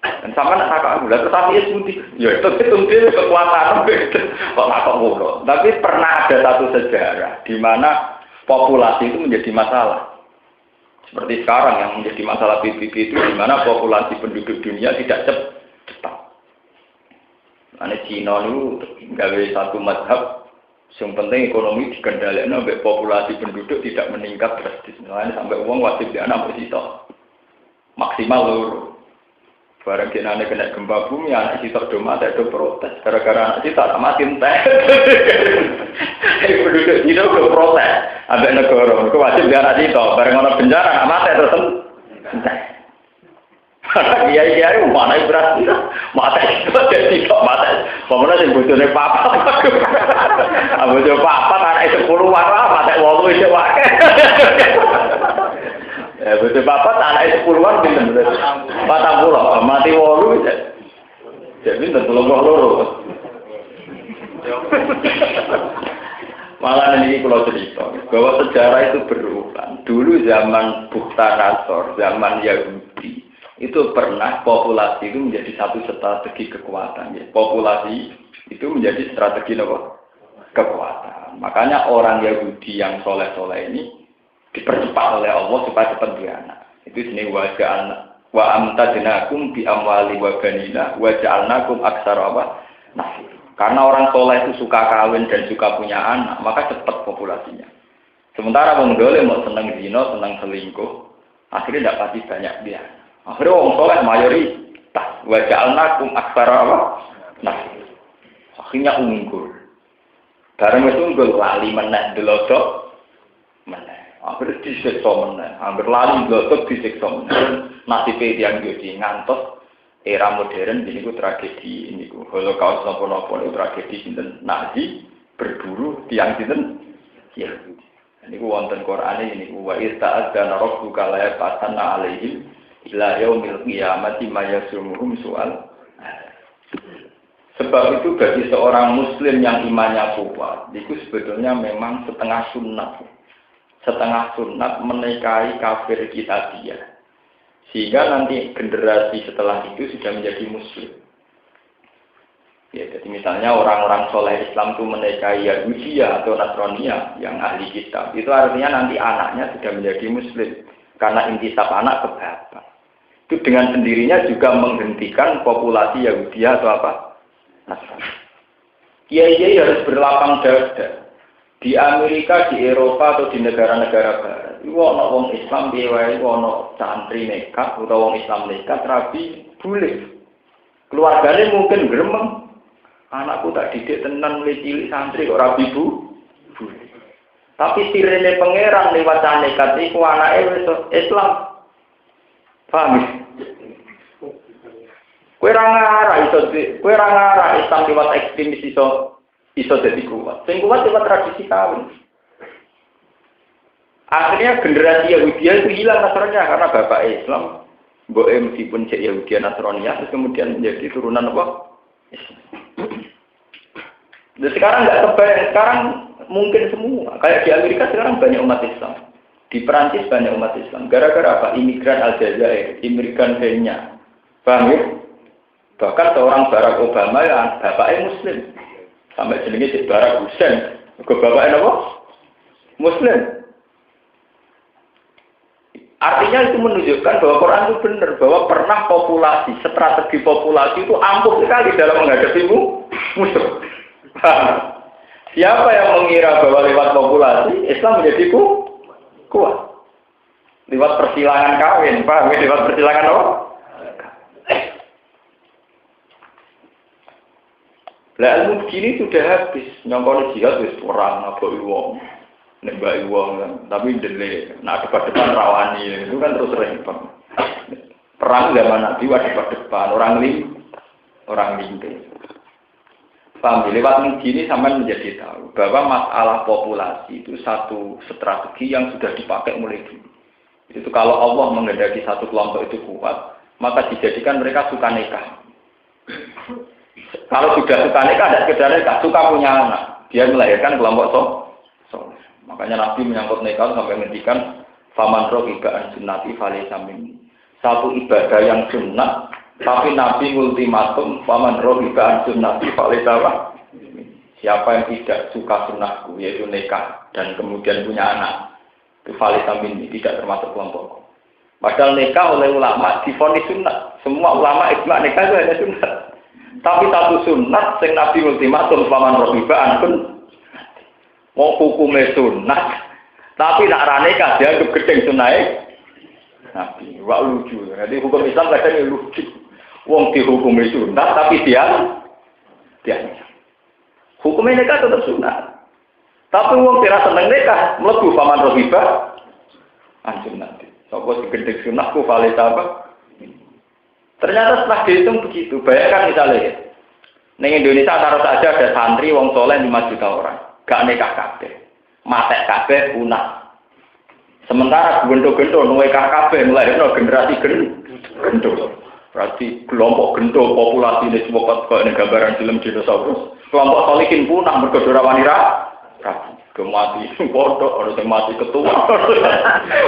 Dan sama nak kakak bulat, tetapi ya suntik. Ya itu kekuatan kok kakak mulu. Tapi pernah ada satu sejarah di mana populasi itu menjadi masalah. Seperti sekarang yang menjadi masalah PBB itu di mana populasi penduduk dunia tidak cepat. Ane Cina itu gawe satu mazhab, yang penting ekonomi dikendalikan sampai populasi penduduk tidak meningkat drastis. Misalnya sampai uang wajib di anak bersisa maksimal loro. Barang jenane kena gempa bumi, anak sitok do mati do protes. Gara-gara anak sitok mati entek. Penduduk Cina do protes. Ambek negara, itu wajib di anak sitok. Barang ana bencana anak mati terus entek. Iya, mana berarti mata itu jadi tak mata. Pemenang sih bujurnya papa. Bujur papa anak 10 warna mata walu itu wae. Betul bapak anaknya 10-an pinten betul. 40 mati 8 jadi pinten 32. Malah ini kalau cerita bahwa sejarah itu berulang. Dulu zaman Bukhtanasor, zaman Yahudi itu pernah populasi itu menjadi satu strategi kekuatan. Ya. Populasi itu menjadi strategi apa? Kekuatan. Makanya orang Yahudi yang soleh-soleh ini dipercepat oleh Allah supaya cepat beranak. Itu jenis wajah wa amtadnakum bi amwali wa banina wa ja'alnakum aktsara nafir. Karena orang soleh itu suka kawin dan suka punya anak, maka cepat populasinya. Sementara wong dolim mau seneng zina, seneng selingkuh, akhirnya tidak pasti banyak dia. Akhirnya wong soleh mayoritas wa ja'alnakum aktsara nafir. Akhirnya unggul. Barang itu unggul lali meneh delodok meneh. Hampir disiksa meneh, hampir lali blotok disiksa meneh. Nasibnya yang jadi ngantos era modern ini ku tragedi ini ku Holocaust nopo-nopo itu tragedi sinten Nazi berburu tiang sinten ya. Ini ku wonten Quran ini ku wa ista'adzana rabbuka la yafatanna alaihim ila yaumil qiyamati may yasumuhum su'al. Sebab itu bagi seorang muslim yang imannya kuat, itu sebetulnya memang setengah sunat menikahi kafir kita dia. Sehingga nanti generasi setelah itu sudah menjadi muslim. Ya, jadi misalnya orang-orang soleh Islam itu menikahi Yahudi atau Nasrania yang ahli kitab, itu artinya nanti anaknya sudah menjadi muslim. Karena intisab anak ke bapak. Itu dengan sendirinya juga menghentikan populasi Yahudi atau Nasrani. Kiai harus berlapang dada. Di Amerika, di Eropa atau di negara-negara barat, itu ada orang Islam diwai, ada santri nekat atau orang Islam nekat, rabi boleh. Keluarganya mungkin gremeng. Anakku tak didik tenan mulai cilik santri kok rabi boleh. Tapi sirene pangeran lewat nekat itu anaknya Islam. Paham? Kowe ora ngarah Islam lewat ekstremis iso jadi kuat. Sing kuat lewat tradisi kawin. Akhirnya generasi Yahudi itu hilang Nasrani karena bapak Islam, mbok meskipun cek Yahudi Nasrani terus kemudian menjadi turunan Islam. Dan sekarang nggak kebayang, sekarang mungkin semua. Kayak di Amerika sekarang banyak umat Islam. Di Perancis banyak umat Islam. Gara-gara apa? Imigran Aljazair, imigran Kenya. Paham ya? Bahkan seorang Barack Obama yang bapaknya Muslim. Sampai jenenge Cik Barack Hussein. Ke bapaknya apa? Muslim. Artinya itu menunjukkan bahwa Quran itu benar. Bahwa pernah populasi, strategi populasi itu ampuh sekali dalam menghadapi musuh. Siapa yang mengira bahwa lewat populasi, Islam menjadi kuat. Lewat persilangan kawin. Paham ya? Lewat persilangan apa? Lah ilmu begini sudah habis, nyongkone jihad wis perang ngaboki wong, nembaki wong kan. Tapi dele, nah depan rawani itu kan terus repot. Perang zaman Nabi depan orang limpe. Paham, lewat begini sampai menjadi tahu bahwa masalah populasi itu satu strategi yang sudah dipakai mulai dulu. Itu kalau Allah menghendaki satu kelompok itu kuat, maka dijadikan mereka suka nikah. Kalau sudah suka nikah, tidak sekedar nikah, suka punya anak. Dia melahirkan kelompok soleh. Makanya Nabi menyangkut nikah sampai menghentikan faman rohibaan sunnati falaysa minni. Satu ibadah yang sunnah, tapi Nabi ultimatum faman rohibaan sunnati falaysa minni. Siapa yang tidak suka sunnahku, yaitu nikah dan kemudian punya anak, itu falaysa minni, tidak termasuk kelompokku. Padahal nikah oleh ulama divonis sunnah. Semua ulama ijma nikah itu hanya sunnah. Tapi satu sunat sing Nabi ultimatum paman rohibaan pun mau hukumnya sunat, tapi nak ranikah dia anggap gedeng sunai Nabi. Wah lucu. Jadi hukum Islam kadang lucu. Wong dihukumi sunat tapi dia hukumnya nikah tetap sunat. Tapi wong tidak seneng nikah mlebu paman rohibah sunat. Sapa sing gedeng sunatku vale apa? Ternyata setelah dihitung begitu, bayangkan misalnya, di Indonesia taruh saja ada santri, wong soleh 5 juta orang, gak nikah kabeh, matek kabeh punah. Sementara gendo-gendo nuwe kabeh nglairno generasi gendo. Berarti kelompok gendo populasi ini semua kok gambaran film dinosaurus. Kelompok solikin punah mergo ora wani ra. Kemati bodoh, orang yang mati ketua.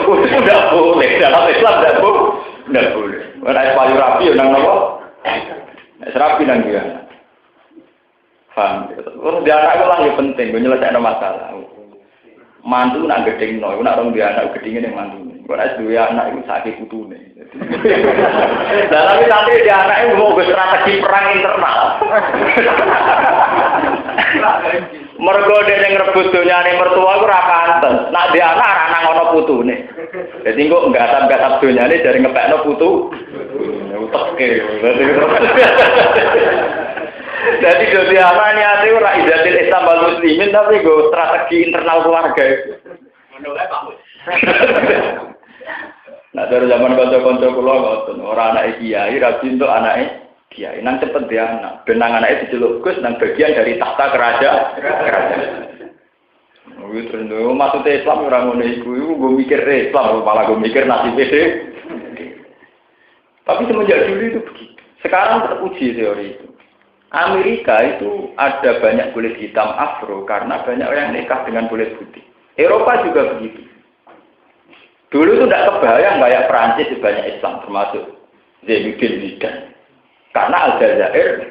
Udah boleh, dalam Islam tidak boleh. Ada payu rapi, orang apa? Serapi nang dia. Paham? Terus dia anak itu lah yang penting, gue nyelesaikan masalah. Mantu nak gedeng no, nak orang dia anak gedengin yang mantu. Gue nak dua anak itu sakit putune. Dan tapi nanti dia anak itu mau strategi perang internal. Mergo dene ngrebut donyane mertua iku ora pantes. Nak dia anak ngono putune. Dadi engko nggatap-gatap donyane jare ngepekno putu. Uteke. Jadi dadi anak niate ora izatil Islam wal muslimin tapi go strategi internal keluarga. Ngono kae Pak. Nah dari zaman kanca-kanca kula ngoten, ora anake kiai, ra pintu anake kiai. Nang cepet dia anak, benang anake diceluk Gus nang bagian dari tahta kerajaan. Wis terus maksudnya Islam ora ngono iku gue mikir Islam malah gue mikir nasib dhewe. Tapi semenjak dulu itu begitu. Sekarang teruji teori itu. Amerika itu ada banyak kulit hitam afro karena banyak orang nikah dengan kulit putih. Eropa juga begitu. Dulu itu tidak kebayang kayak Perancis banyak Islam termasuk Zainuddin Zidane. Karena Aljazair,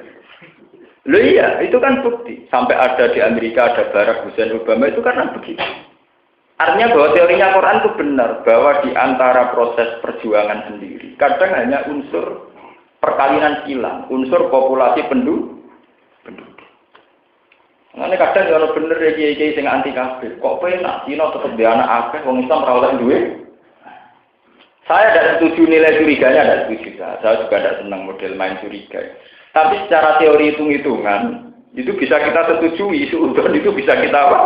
loh iya itu kan bukti. Sampai ada di Amerika ada Barack Hussein Obama itu karena begitu. Artinya bahwa teorinya Quran itu benar bahwa di antara proses perjuangan sendiri kadang hanya unsur perkawinan silang, unsur populasi penduduk. Nah, ini kadang kalau bener ya kiai-kiai sing anti kafir, kok penak Cina tetap dia anak akeh, wong Islam ora oleh duwe. Saya tidak setuju nilai curiganya, tidak setuju. Saya juga tidak senang model main curiga. Tapi secara teori hitung-hitungan itu bisa kita setujui, suudon itu bisa kita apa?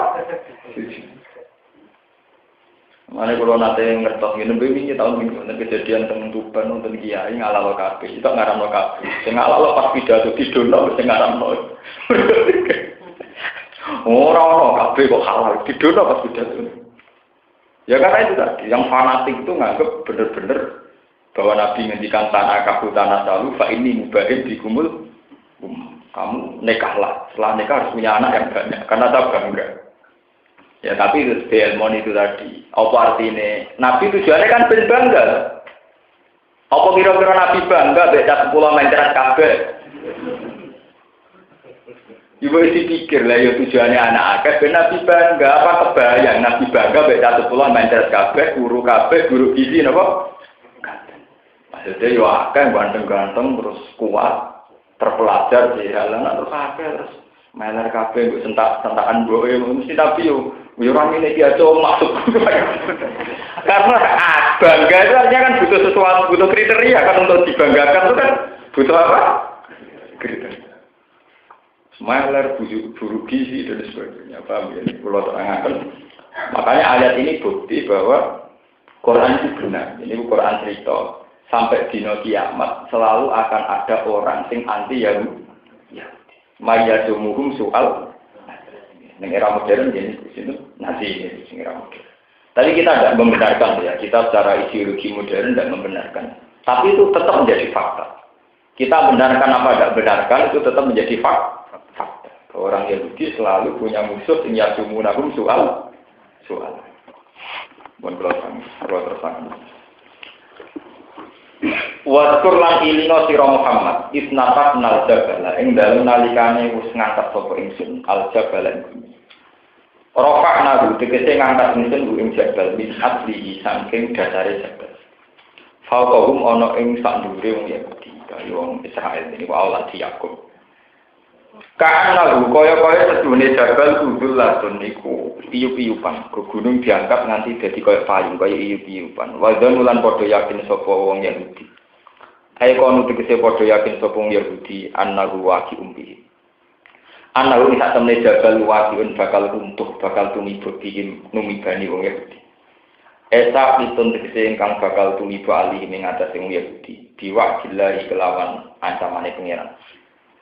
Mana kalau nanti ngertos gini, begini tahun minggu nanti kejadian temen Tuban, nonton kiai ngalalo kafe, itu ngaram lo kafe, ngalalo pas pidato di dono, ngaram lo. Orang kafe kok halal di dono pas pidato. Ya karena itu tadi, yang fanatik itu nganggap benar-benar bahwa Nabi ngendikan tanah kabu tanah salu, fa ini mubahim dikumul, kamu nikahlah, setelah nikah harus punya anak yang banyak, karena tak bangga. Ya tapi itu Belmont itu tadi, apa artinya? Nabi tujuannya kan ben bangga. Apa kira-kira Nabi bangga beda 10 meteran kabeh? Ibu isi pikir lah ya tujuannya anak akeh ben Nabi bangga apa kebayang Nabi bangga beda 10 meteran kabeh, guru gizi napa? Maksudnya yo akeh ganteng-ganteng terus kuat, terpelajar di halaman terus akeh terus meler kabeh mbok sentak-sentakan mboke mesti tapi yo orang ini dia coba masuk. Karena bangga itu artinya kan butuh sesuatu, butuh kriteria kan untuk dibanggakan itu kan butuh apa? Kriteria. Smiler, buru gizi dan sebagainya. Paham ya? Kalau terangkan. Makanya ayat ini bukti bahwa Quran itu benar. Ini Quran cerita. Sampai dino kiamat selalu akan ada orang sing anti Yahudi. Mayadumuhum soal. Yang era modern jadi di sini nanti ini di era modern. Tapi kita tidak membenarkan ya, kita secara ideologi modern tidak membenarkan. Tapi itu tetap menjadi fakta. Kita benarkan apa tidak benarkan itu tetap menjadi fakta. Orang Yahudi selalu punya musuh yang yasumunahum soal. Mohon kalau tersangka. Waskur lan ilingo sira Muhammad isnatat nal jabala ing dalem nalikane wis ngangkat sapa ingsun al jabala ing Rofakna bu, tegese ngangkat ingsun bu ing jabal min aslihi saking dasare jabal. Fauqahum ana ing sak ndure wong Yahudi, kaya wong Israel ini wa Allah Yakub. Kana bu kaya-kaya sedune jabal kudul latun niku piyu-piyupan, ke gunung diangkat nganti dadi kaya payung, kaya iyu-piyupan. Wa zanulan padha yakin sapa wong Yahudi. Ayo kono tegese padha yakin sapa wong Yahudi annahu waqi umbi. Anak ini tak temne jabal wajiun bakal runtuh, bakal tumibuk dihim numibani wong Yahudi. Esa pitun tegese ingkang bakal tumibuk alih ing atase wong Yahudi. Diwajilahi kelawan ancamane pangeran.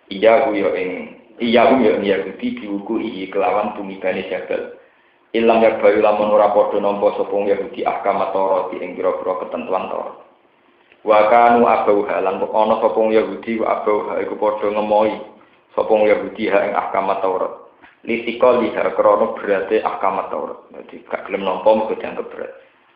Iya ku yo ing Yahudi diuku iki kelawan tumibane jabal. Ilam ya bayu lamun ora padha nampa sapa Yahudi ahkam Taurat ing pira-pira ketentuan Taurat. Wa kanu abau halan ana sapa Yahudi wa abau iku padha ngemohi sapa Yahudi ing ahkam Taurat. Litika liha krana berate ahkam Taurat. Dadi gak gelem nampa mergo dianggap berat.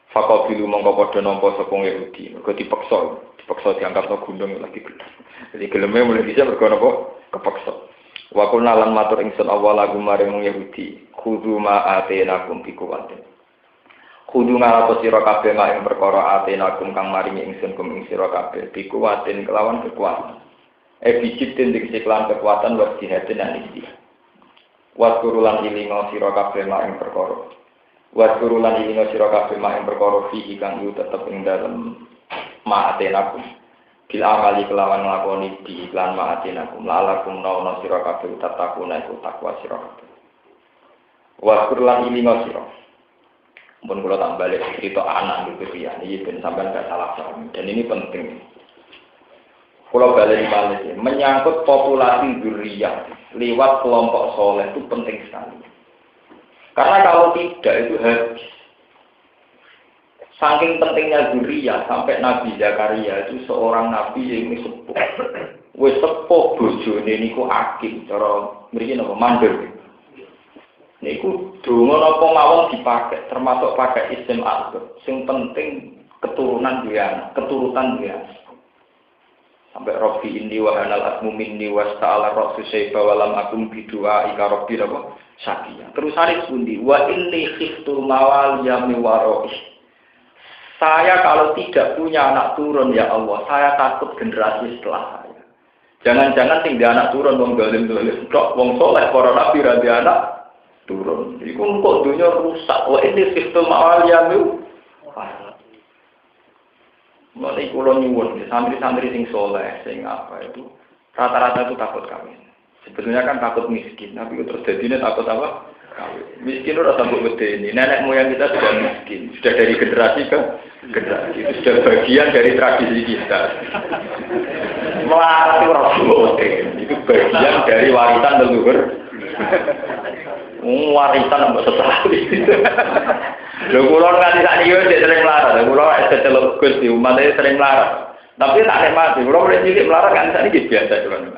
Faqabilu mongko padha nampa sapa Yahudi, mergo dipaksa diangkat no gunung lagi gedhe. Jadi geleme mulai bisa mergo napa kepaksa. Wa kunna lan matur ingsun awala gumaring Yahudi, kudu ma atenakum bikuwatin. Kudu ngalato sira kabeh ing perkara atenakum kang maringi ingsun kum ing sira kabeh bikuwatin kelawan kekuatan. Bijibtin dikse kelawan kekuatan wa jihadin lan istihad. Wa kurulan ilinga sira kabeh ing perkara. Wa kurulan ilinga sira kabeh ing perkara fihi kang yu tetep ing dalem ma atenakum. Bila amali kelawan nglakoni di iklan ma'atinakum la'alakum nauna sira kabeh tatakuna iku takwa sira kabeh. Wa kurlan ilinga sira. Mun kula tak balik cerita anak gitu ya, iki ben sampean gak salah paham. Dan ini penting. Kula balik balik menyangkut populasi dzurriyyah lewat kelompok soleh itu penting sekali. Karena kalau tidak itu habis. Saking pentingnya dzurriyyah sampai Nabi Zakaria itu seorang nabi yang sepuh. Wis sepuh bojone niku akeh cara mriki napa mandor. Niku donga napa mawon dipakai termasuk pakai isim al. Sing penting keturunan dia, keturutan dia. Sampai Rabbi inni wa hanal asmu minni wasta'ala ra'su sayfa wa lam akum bidu'a ika rabbi napa sakiya. Terus hari pundi wa inni khiftul mawaliya mi wara'i. Saya kalau tidak punya anak turun ya Allah, saya takut generasi setelah saya. Jangan-jangan tinggal anak turun wong dolim-dolim, kok wong soleh para nabi ra anak turun. Iku kok dunia rusak. Wah ini sistem awaliyah. Mulai kula nyuwun santri-santri sing soleh, sing apa itu rata-rata itu takut kawin. Sebetulnya kan takut miskin, tapi terus jadinya takut apa? Kawin. Miskin udah sampai gede ini. Nenek moyang kita sudah miskin, sudah dari generasi ke generasi. Itu sudah bagian dari tradisi kita. Melarat itu rasul, itu bagian dari warisan leluhur. Warisan mbok setelah itu. Lho kula nganti sak niki wis sering melarat. Kula wis celuk Gusti umat sering melarat. Tapi tak nikmati. Kula mulai cilik melarat kan sak niki biasa cuman.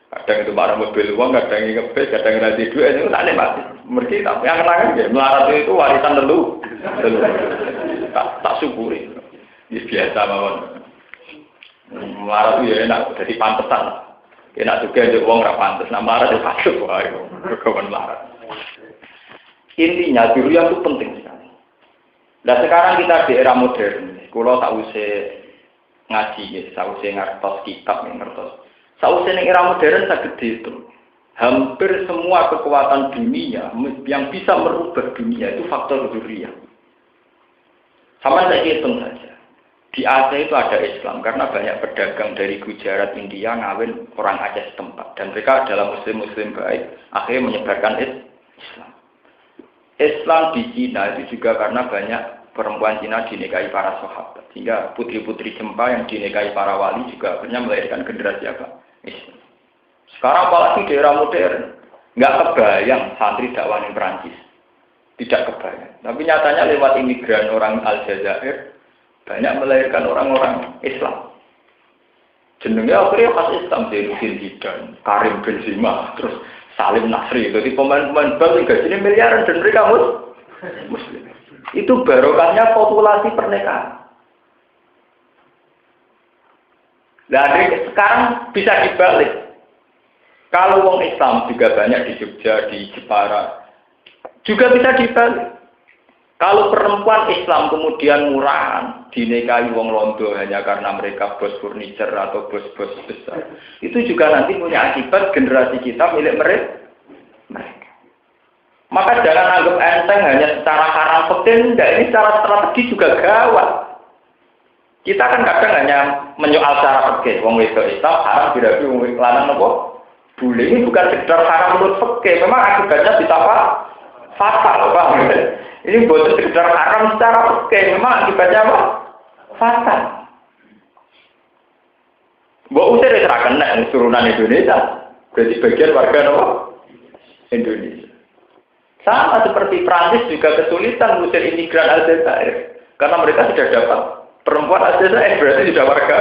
Kadang itu barang mobil uang, kadang ngebet, kadang ngerti duit, itu tak nikmati. Mereka tak yang kenangan ya, melarat itu warisan leluhur. Tak syukuri. Ini biasa mawon. Melarat itu ya enak, jadi pantesan. Enak juga aja uang nggak pantes. Nah melarat itu patut, wah itu kawan melarat. Intinya dzurriyyah itu penting sekali. Nah sekarang kita di era modern, kalau tak usah ngaji, tak usah ngertos kitab, ngertos. Sausnya ning era modern sangat itu. Hampir semua kekuatan dunia yang bisa merubah dunia itu faktor dzurriyyah. Sama saya hitung saja. Di Aceh itu ada Islam karena banyak pedagang dari Gujarat, India ngawin orang Aceh setempat dan mereka adalah muslim-muslim baik, akhirnya menyebarkan Islam. Islam di Cina itu juga karena banyak perempuan Cina dinikahi para sahabat, sehingga putri-putri Jempa yang dinikahi para wali juga akhirnya melahirkan generasi apa? Islam. Sekarang apalagi di era modern, nggak kebayang santri dakwah di Perancis, tidak kebayang. Tapi nyatanya lewat imigran orang Aljazair banyak melahirkan orang-orang Islam. Jenengnya akhirnya khas Islam, Zainuddin Zidane, Karim Benzema, terus Salim Nasri. Jadi pemain-pemain bal yang gajinya miliaran dan mereka Muslim. Itu barokahnya populasi pernikahan. Nah, sekarang bisa dibalik. Kalau wong Islam juga banyak di Jogja, di Jepara, juga bisa dibalik. Kalau perempuan Islam kemudian murahan, dinikahi wong Londo hanya karena mereka bos furniture atau bos-bos besar, itu juga nanti punya akibat generasi kita milik mereka. Maka jangan anggap enteng hanya secara haram fikih, enggak, ini secara strategi juga gawat. Kita kan kadang hanya menyoal cara fikih, wong wedok Islam haram dirabi wong lanang napa? Boleh, ini bukan sekedar haram menurut fikih, memang akibatnya bisa fatal, paham? Ini bukan sekedar haram secara fikih, memang akibatnya apa? Fatal. Mbok usir wis ra kena turunan Indonesia. Jadi bagian warga napa? Indonesia. Sama seperti Prancis juga kesulitan mengusir imigran Aljazair. Karena mereka sudah dapat perempuan Aljazair, berarti sudah warga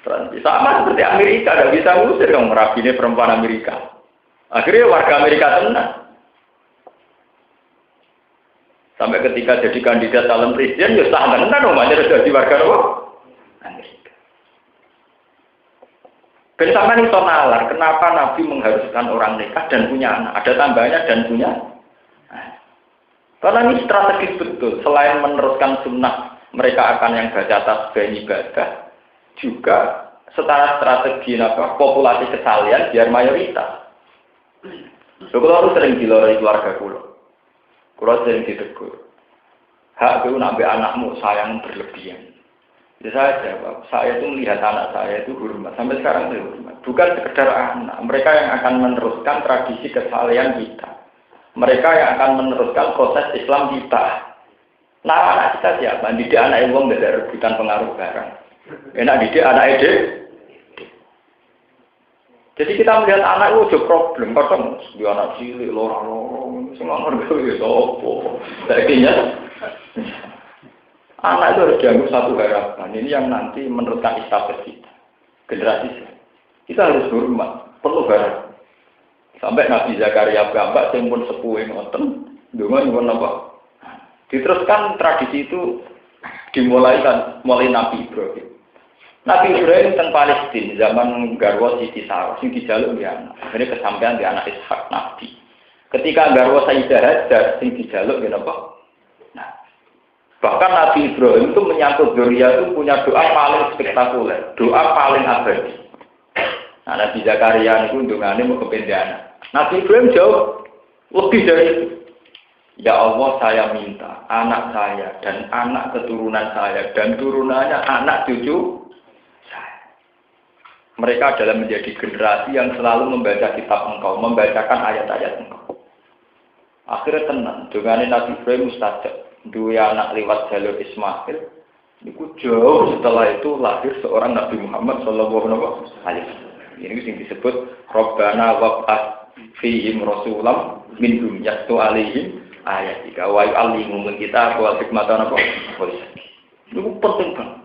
Prancis. Sama seperti Amerika, tidak bisa mengusir yang merabini perempuan Amerika. Akhirnya warga Amerika tenang. Sampai ketika jadi kandidat calon presiden, ya sah tenan namanya sudah jadi warga Amerika. Bersama ini nalar, kenapa Nabi mengharuskan orang nikah dan punya anak? Ada tambahnya dan punya. Karena ini strategis betul. Selain meneruskan sunnah, mereka akan yang baca tasbih ibadah, juga secara strategi populasi kesalian biar mayoritas. Kalau harus sering diloroi keluarga kulo sering ditegur. Hak itu nabi anakmu sayang berlebihan. Ya saya jawab, saya itu melihat anak saya itu hormat. Sampai sekarang saya hormat. Bukan sekedar anak. Mereka yang akan meneruskan tradisi kesalian kita. Mereka yang akan meneruskan proses Islam kita. Nah, anak kita siapa? Didik anak yang tidak ada rebutan pengaruh barang. Enak didik anak ide. Jadi kita melihat anak itu ada problem. Kadang dia anak cilik, lorong-lorong. Semua orang itu sopo. Akhirnya anak itu harus dianggap satu harapan. Ini yang nanti meneruskan estafet kita. Generasi kita harus hormat. Perlu harapan. Sampai Nabi Zakaria bambak, yang pun sepuh ngoten, dengan apa? Diteruskan tradisi itu mulai Nabi Ibrahim. Nabi Ibrahim tentang Palestina zaman Garwa Siti Sarah, sing dijaluk dia anak. Akhirnya kesampaian di anak Ishak Nabi. Ketika Garwa Sayyidah Hajar, sing dijaluk dia apa? Nah, bahkan Nabi Ibrahim itu menyangkut Dzurriyyah itu punya doa paling spektakuler, doa paling abadi. Nah, Nabi Zakaria itu untungannya mau kependean. Nabi Ibrahim jauh lebih dari itu. Ya Allah, saya minta anak saya dan anak keturunan saya dan turunannya anak cucu saya. Mereka adalah menjadi generasi yang selalu membaca kitab Engkau, membacakan ayat-ayat Engkau. Akhirnya tenang, dengan Nabi Ibrahim mustajab. Dua anak lewat jalur Ismail. Itu jauh setelah itu lahir seorang Nabi Muhammad Sallallahu Alaihi Wasallam. Ini yang disebut Rabbana wab'ats fihim rasulam minhum yatlu alaihim ayatika wa yu'allimuhumul kitaba wal hikmata wa itu penting banget.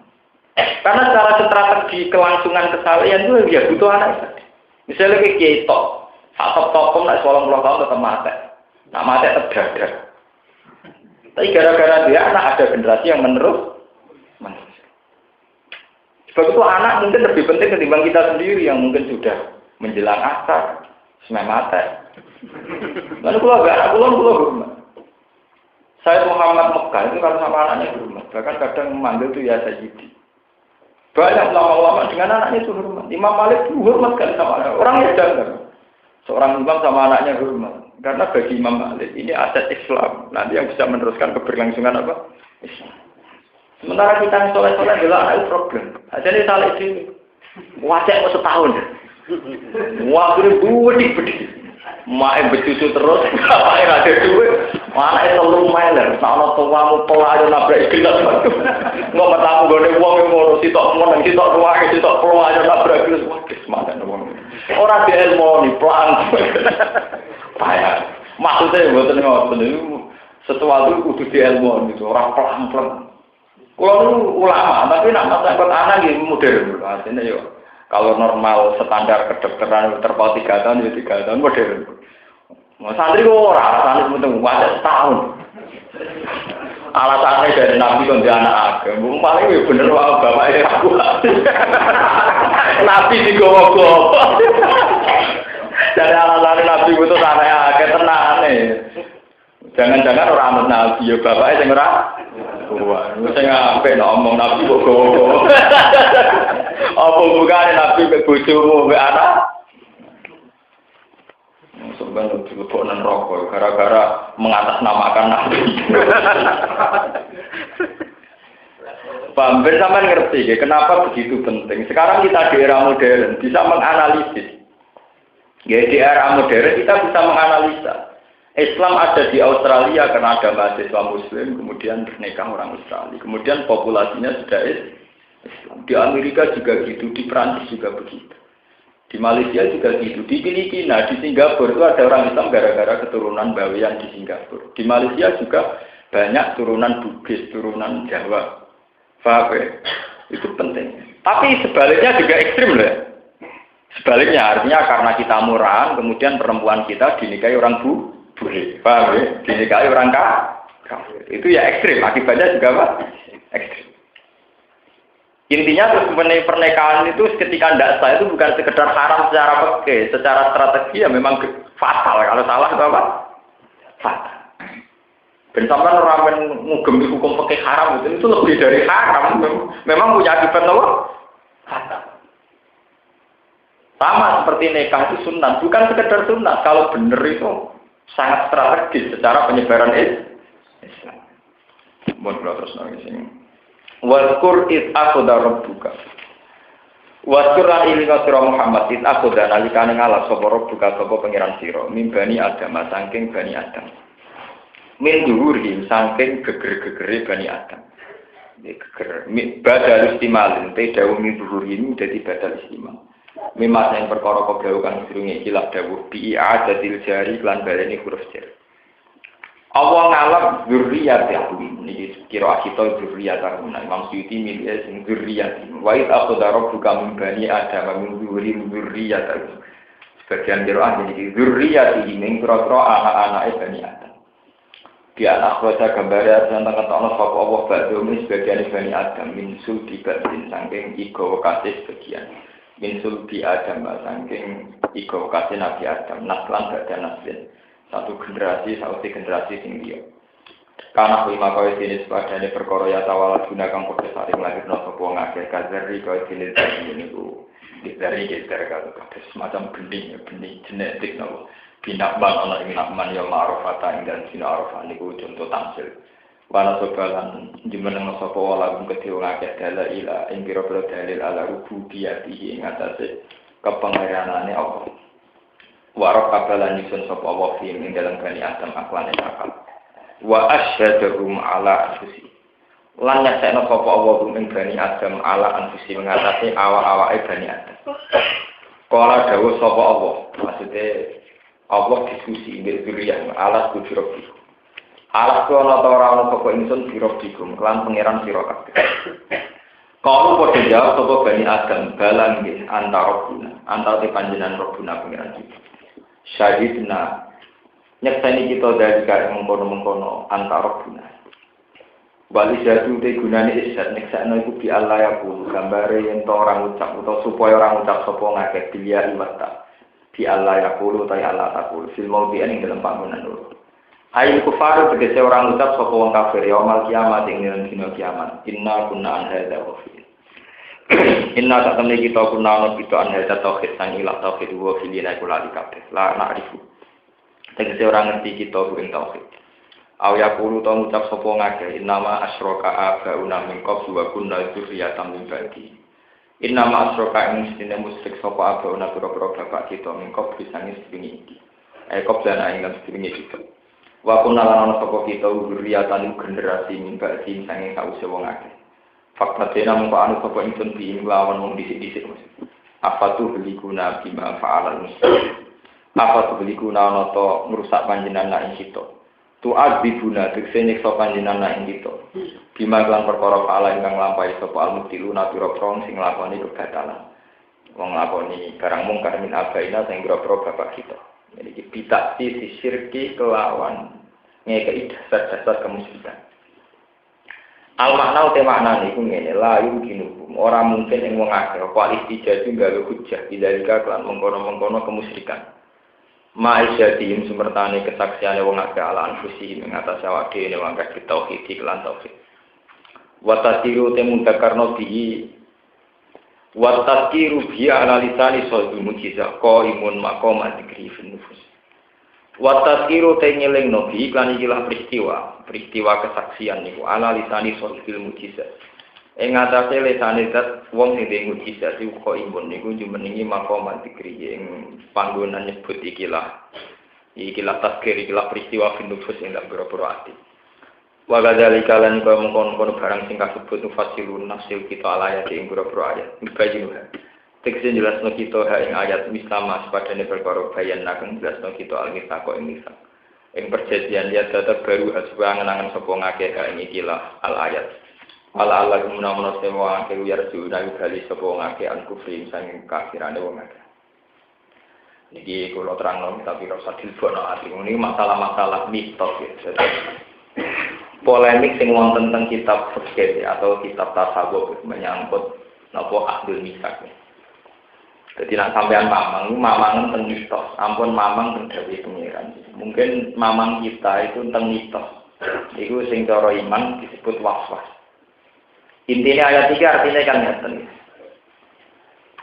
Karena secara strategi kelangsungan kesalahan itu ya butuh anak tadi. Misalnya kayak kita, atau tokom nak 20 tahun tetap mati. Nak mati tetap dadar. Tapi gara-gara dia anak ada generasi yang menerus. Sebab itu anak mungkin lebih penting ketimbang kita sendiri yang mungkin sudah menjelang asar, semai mata. Lalu kalau agak anak pulau hormat. Saya Muhammad Mekah itu kalau sama anaknya hormat. Bahkan kadang memanggil itu ya Sayyidi. Banyak ulama-ulama dengan anaknya itu hormat. Imam Malik itu hormat kali sama anaknya. Orangnya jangan. Seorang imam sama anaknya hormat. Karena bagi Imam Malik ini aset Islam. Nanti yang bisa meneruskan keberlangsungan apa? Islam. Sementara kita yang soleh-soleh adalah anak itu problem. Jadi salah itu wajah mau setahun. Waktu budi. Mak becucu terus, apa yang ada duit? Mana itu lu mainer? Nah, tuamu pelajar nabrak gelas batu. Nggak bertamu gede uang yang mau sitok menang, sitok ruang, sitok pelajar nabrak gelas. Wah, semangat uang. Orang di ilmu nih pelan. Payah. Maksudnya buat ngotot sesuatu kudu di ilmu gitu. Orang pelan. Kalau ulama, tapi nak masalah anak gitu modern. Artinya yo. Kalau normal standar kedokteran terpaut 3 tahun, ya 3 tahun modern. Mau santri kok alasannya penting wadah setahun. Alasannya dari Nabi kan dia anak agam. Paling ya bener wae bapaknya aku. Nabi digowo-gowo. Dari alasannya Nabi itu anaknya agak tenang nih. Jangan-jangan orang amat Nabi ya bapaknya sing ora. Wah, saya ngapain ngomong Nabi kok gowo. Apa bukan Nabi ke bojomu ke anak? Sebenarnya dilebok nang rokok gara-gara mengatasnamakan Nabi. Bamber sampean ngerti ya, kenapa begitu penting? Sekarang kita di era modern bisa menganalisis. Ya di era modern kita bisa menganalisa. Islam ada di Australia karena ada mahasiswa Muslim, kemudian nikah orang Australia, kemudian populasinya sudah Islam. Di Amerika juga gitu, di Prancis juga begitu. Di Malaysia juga gitu. Di Filipina, di Singapura itu ada orang Islam gara-gara keturunan Bawean di Singapura. Di Malaysia juga banyak turunan Bugis, turunan Jawa. Paham ya? Itu penting. Tapi sebaliknya juga ekstrim loh ya. Sebaliknya artinya karena kita murahan, kemudian perempuan kita dinikahi orang bule. Paham ya? Dinikahi orang kafir. Itu ya ekstrim. Akibatnya juga apa? Ekstrim. Intinya terus pernikahan itu ketika tidak sah itu bukan sekedar haram secara fikih, secara strategi ya memang fatal. Kalau salah itu apa? Fatal. Dan sampai orang mugem di hukum fikih haram itu lebih dari haram. Memang punya akibat apa? Fatal. Sama seperti nikah itu sunat, bukan sekedar sunat. Kalau benar itu sangat strategis secara penyebaran Islam. Mohon terus nangis ini. Waskur it akhudha rabbuka. Waskur lan ilinga sira Muhammad it akhudha nalikane ngalap sapa rabbuka sapa pangeran sira mimbani Adam saking Bani Adam. Min dhuhuri saking geger-gegere Bani Adam. Geger badal istimal te dawuh min dhuhuri ini dadi badal istimal. Mimas yang perkara kobau kang sedurunge kilap dawuh bi adatil jari lan baleni huruf jar. Allah ngalap zurriyat Yahweh niki kira kita zurriyat karena Imam Suyuti milih sing zurriyat wa id akhadha rabbuka min bani adam min zurriyat sebagian kira niki zurriyat iki ning kira-kira anak-anake Bani Adam dia anak roja gambare tentang ketono sapa Allah badhe sebagian Bani Adam min sulbi batin saking iga kasih sebagian min sulbi Adam saking iga kasih Nabi Adam naslan badhe naslin satu generasi sing dia. Karena lima kau jenis padane perkara ya tawala guna kang padha saring lahirna sapa ngakeh kazari kau jenis niku dari kalau kabeh semacam benih genetik nopo. Binakman ana ing nakman ya ma'rufata ing dan sina arafah niku contoh tamsil. Wana sobalan jumeneng sapa wala kedhe ngakeh dalil ila ing pira-pira dalil ala rububiyati ing atase kepengeranane Allah. Warok kabalan nyusun sapa wa fi ing dalam Bani Adam aklane akal. Wa asyhadhum ala anfusi. Lan nyekno sapa Allah ing Bani Adam ala anfusi mengatasi awak-awake Bani Adam. Kala dawuh sapa Allah, maksude Allah diskusi ing zuriyah alas kufirobi. Alas kono ta ora ana sapa ingsun firobikum lan pangeran sira kabeh. Kalau padha jawab sapa Bani Adam balang nggih antara panjenengan Rabbuna pangeran kita. Syahidna nyekseni kita dari kaya mengkono-mengkono antara guna wali jatuh te gunane isyad nyekseni itu bi Allah ya pun gambare yang orang ucap atau supaya orang ucap sopo ngakeh bilia imata bi Allah ya pun tay Allah takul fil maudhi'an ing dalam panggonan loro ail kufar tegese orang ucap sopo wong kafir ya mal kiamat ing dina kiamat inna kunna an hadza wafil inna tak temne kita kunana kita anhada tauhid sang ilah tauhid wa filina kula kabeh la na'rifu tegese ora ngerti kita ing tauhid aw yaqulu ta ngucap sapa ngakeh innama asyraka abauna min qablu wa kunna dzurriyatan min ba'di innama asyraka ing sine musyrik sapa abauna pira-pira bapak kita min qablu sang sedingi iki qabla ing sedingi kita wa kunna lan sapa kita dzurriyatan generasi min ba'di sang sause wong akeh fakta dena mengko anu sapa ingsun bi lawan wong dhisik-dhisik apa tu beli guna bima fa'alal muslim apa tu beli guna ana to ngrusak panjenengan ing kita tu adibuna tekse nyiksa panjenengan ing kita bima lan perkara fa'ala ingkang lampahi sapa al-mutiluna pira-pira sing nglakoni kebatalan wong nglakoni barang mungkar min abaina sing pira-pira bapak kita iki bitak si syirki kelawan ngekei dasar-dasar kemusyrikan. Al makna uta maknane iku ngene la yumkinu ora mungkin ing wong akeh apa istijati gawe hujjah bilalika kelan mengkono-mengkono kemusyrikan. Ma'isyatim sumertane kesaksiane wong akeh ala anfusi ing atas awake dhewe wong akeh tauhid lan tauhid. Wa tasiru temu takarno bi wa tasiru bi ala lisani sawdu mujizah qaimun maqam dzikri fil nufus. Wa tasiru tengeling nobi iklan ikilah peristiwa kesaksian niku ala lisani sawdil mujizah. Ing atase lisane zat wong sing duwe mujizat iku kok imun niku jumenengi maqam dzikri ing panggonan nyebut ikilah tazkir ikilah peristiwa finufus ing boro-boro ati. Wa gadzalika lan kono barang sing kasebut nufasilun nafsil kita alayat ing boro-boro ayat. Mubayyin Tegese jelasno kita ing ayat misama sepadane perkara bayan nakeng jelasno kita al-mitsaq ing mitsaq. Ing perjanjian ya tetep baru aswa ngenangan sapa ngakeh ing ikilah al-ayat. Ala gumuna sewa ngakeh uyar juna gali sapa ngakeh an kufri sanging kafirane wong akeh. Niki kula terangno tapi rasa dilbono ati. Ini masalah-masalah mitos ya. Polemik sing wonten teng kitab fikih atau kitab tasawuf menyangkut napa akdul mitsaq. Jadi nak sampean mamang teng mitos, ampun mamang teng dawuh pengiran. Mungkin mamang kita itu teng mitos. Iku sing cara iman disebut waswas. Intinya ayat 3 artinya kan ngeten.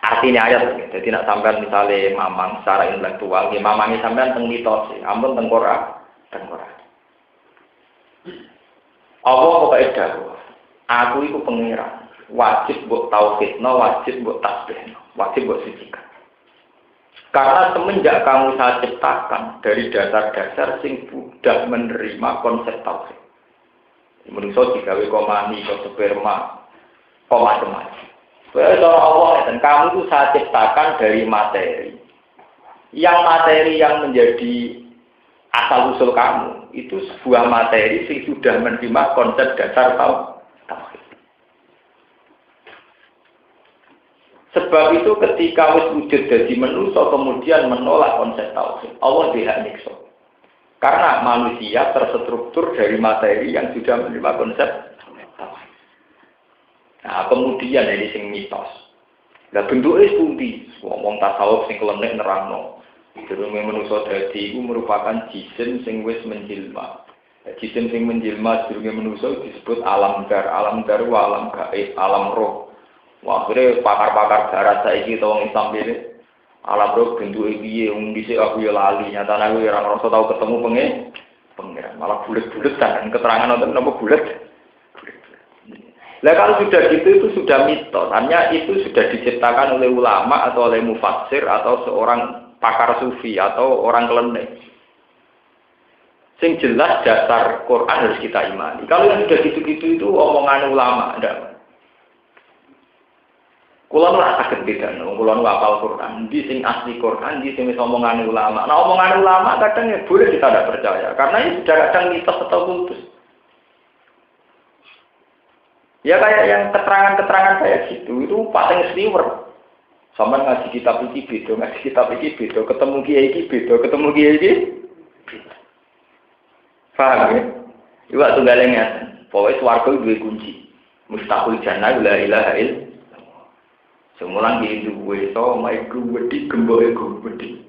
Artinya ayat, jadi nak sampean misalnya mamang secara intelektual, ya mamangnya sampean teng mitos, ampun teng Quran. Allah pokoknya dawuh, aku iku pengiran. Wajib mbok tauhidno, wajib mbok tasbihno, wajib mbok sucikan. Karena semenjak kamu saya ciptakan dari dasar-dasar sing sudah menerima konsep tauhid. Menungso digawe komani, sperma, macam-macam. Soalnya Allah dan kamu itu saya ciptakan dari materi. Yang materi yang menjadi asal usul kamu itu sebuah materi sing sudah menerima konsep dasar tauhid. Sebab itu ketika wis wujud dadi manusia kemudian menolak konsep tauhid, Allah tidak nyiksa. Karena manusia terstruktur dari materi yang sudah menerima konsep tauhid. Nah, kemudian ini sing mitos. Lah bentuke pundi? Wong tasawuf sing klenek nerangno. Durunge manusia dadi iku merupakan jisim sing wis menjelma. Jisim sing menjelma durunge manusia disebut alam dar wa alam gaib, alam roh. Wah, akhirnya pakar-pakar barat saiki to wong Islam dhewe. Alam roh bentuke piye wong dhisik aku ya lali, nyatane aku ya ora ngerasa tau ketemu pengiran. Malah bulet-bulet kan keterangan nonton napa bulet. Lah kalau sudah gitu itu sudah mitos. Hanya itu sudah diciptakan oleh ulama atau oleh mufassir atau seorang pakar sufi atau orang klenik. Sing jelas dasar Quran harus kita imani. Kalau yang sudah gitu-gitu itu omongan ulama, ndak. Kula ora saged bedakno, kula nu hafal Quran, di sing asli Quran, di sing omongan ulama. Nah, omongan ulama kadang ya boleh kita tidak percaya, karena ini sudah kadang mitos atau kultus. Ya kayak yang keterangan-keterangan kayak gitu, itu paling sliwer. Sama ngaji kitab iki beda, ngaji kitab iki beda, ketemu kiai iki beda, ketemu kiai iki beda. Paham ya? Iwak tunggale ngeten. Pokoke swarga duwe kunci. Mustaqil jannah la ilaha illallah. Semulang di duwe so mai gede gemboke gede.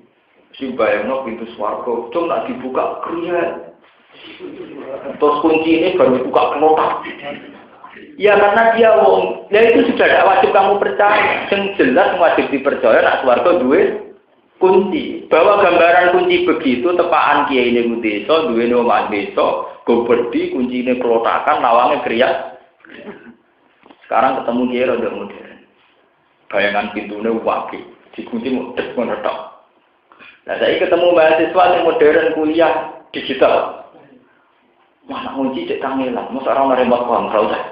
Si bayangno pintu swarga, cung nak dibuka kriya. Terus kunci ini baru dibuka kelotak. Ya karena dia wong, ya itu sudah tidak wajib kamu percaya. Yang jelas wajib dipercaya nak swarga duwe kunci. Bahwa gambaran kunci begitu tepaan kiai ini desa, duwe omah desa, gobedi kunci ini kelotakan, lawangnya kriya. Sekarang ketemu kiai rada modern. Bayangan pintunya wakil, dikunci mudah menetok. Nah, saya ketemu mahasiswa yang modern kuliah digital. Mana kunci cek kangelan, masa orang remote control dah.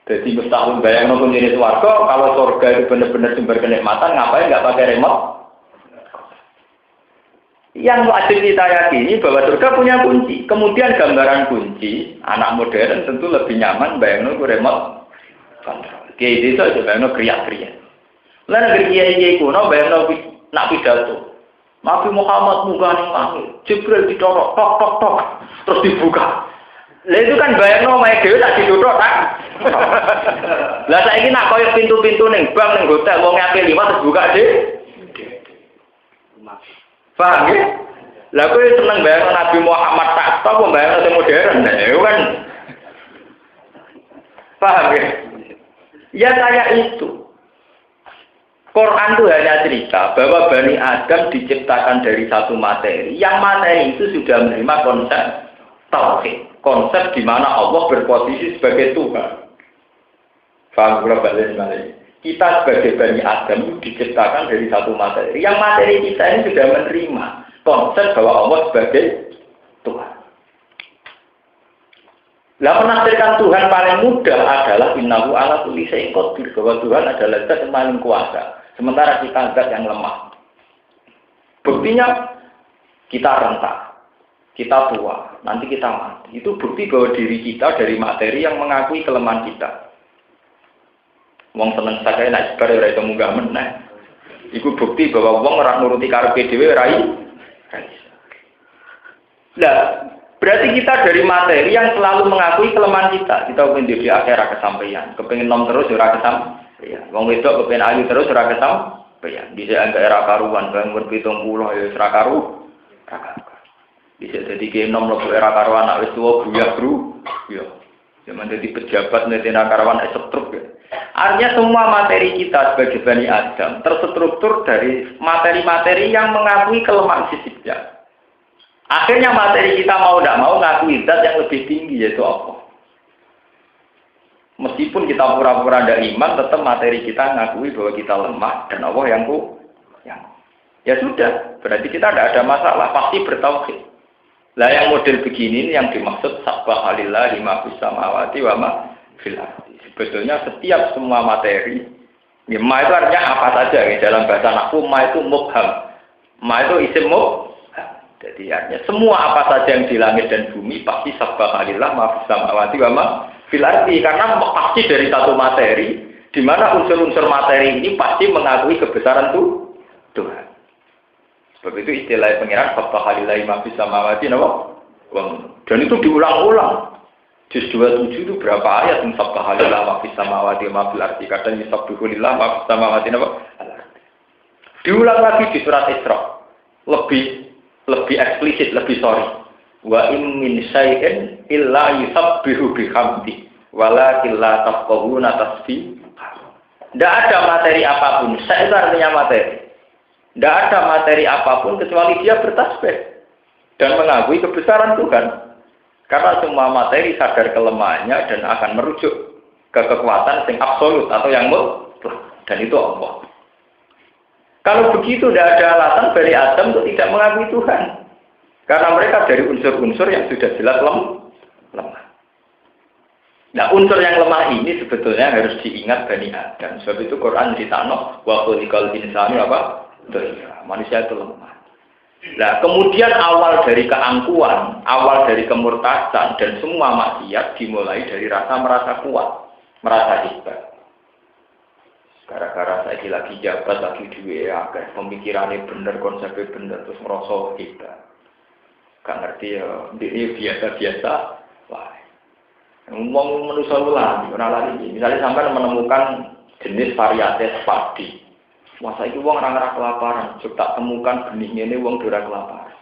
Jadi mustahil bayang kunci di swarga, kalau surga itu benar-benar sumber kenikmatan, ngapain nggak pakai remote? Yang wajib kita yakini bahwa surga punya kunci. Kemudian gambaran kunci, anak modern tentu lebih nyaman bayang remote control. Kiai desa aja bayangno kriya-kriya. Lah negeri kiai kuno bayangno nak pidato. Nabi Muhammad munggah ning langit, Jibril dicorok tok terus dibuka. Lah itu kan bayangno mae dhewe tak dituthuk tak. Lah saiki nak koyo pintu-pintu ning bank ning hotel wong ape liwat terus buka dhewe. Paham ya? Lah kowe seneng bayangno Nabi Muhammad tak tok kok bayangno sing modern. Nah, itu kan paham ya? Ya kayak itu. Quran itu hanya cerita bahwa Bani Adam diciptakan dari satu materi. Yang materi itu sudah menerima konsep tauhid. Konsep di mana Allah berposisi sebagai Tuhan. Faham balik. Kita sebagai Bani Adam itu diciptakan dari satu materi. Yang materi kita ini sudah menerima konsep bahwa Allah sebagai Tuhan. Lah menafsirkan Tuhan paling mudah adalah innahu ala kulli syai'in qadir, bahwa Tuhan adalah zat yang paling kuasa, sementara kita zat yang lemah. Buktinya kita rentak, kita tua, nanti kita mati. Itu bukti bahwa diri kita dari materi yang mengakui kelemahan kita. Wong seneng sakake nek bare ora iso munggah meneh. Iku bukti bahwa wong ora nuruti karepe dhewe ora iso. Lah, berarti kita dari materi yang selalu mengakui kelemahan kita. Kita pengen di akhirat kesampaian, kepengin nom terus ora kesampaian. Wong wedok kepengin ayu terus ora kesampaian. Bisa angka era karuan, bang umur 70 ya ora karu. Bisa jadi ke nom lebu era karuan anak wis tuwa buyah, Bro. Ya. Zaman jadi pejabat netena karuan setruk ya. Artinya semua materi kita sebagai Bani Adam terstruktur dari materi-materi yang mengakui kelemahan fisiknya. Akhirnya materi kita mau tidak mau ngakui zat yang lebih tinggi, yaitu Allah. Meskipun kita pura-pura tidak iman, tetap materi kita ngakui bahwa kita lemah dan Allah yang ya sudah, berarti kita tidak ada masalah, pasti bertauhid. Lah yang model begini yang dimaksud sabbahalillah ma fis samawati wa ma fil ardi. Sebetulnya setiap semua materi, ya, ma itu artinya apa saja ya, dalam bahasa nahwu ma itu mubham. Ma itu isim mubham. Jadi artinya semua apa saja yang di langit dan bumi pasti sabbahalillah ma fis samawati wa ma fil ardi, karena pasti dari satu materi di mana unsur-unsur materi ini pasti mengakui kebesaran Tuhan. Sebab itu istilah pengiran sabbahalillah ma fis samawati dan itu diulang-ulang. Juz 27 itu berapa ayat yang sabbahalillah ma fis samawati wa ma fil ardi, kadang yusabbihulillah ma fis samawati diulang lagi di surat Isra. Lebih eksplisit, lebih sorry. Wa in min syai'in illa yusabbihu bihamdi walakin la tafqahuna tasbih. Tidak ada materi apapun, saya itu artinya materi. Tidak ada materi apapun kecuali dia bertasbih dan mengakui kebesaran Tuhan. Karena semua materi sadar kelemahannya dan akan merujuk ke kekuatan yang absolut atau yang mutlak, dan itu Allah. Kalau begitu tidak ada alasan Bani Adam untuk tidak mengakui Tuhan. Karena mereka dari unsur-unsur yang sudah jelas lemah. Nah, unsur yang lemah ini sebetulnya harus diingat Bani Adam. Sebab itu Quran ditano wa khuliqal insanu apa? Manusia itu lemah. Nah, kemudian awal dari keangkuhan, awal dari kemurtadan dan semua maksiat dimulai dari rasa merasa kuat, merasa hebat. Gara-gara saya lagi jabat, lagi duwe akeh, pemikirannya bener, konsepnya bener, terus merasa hebat. Gak ngerti ya, ini biasa-biasa. Wah, ngomong manusia ulang, misalnya sampai menemukan jenis varietas padi. Masa itu uang orang-orang kelaparan, tak temukan benihnya ini uang dura kelaparan.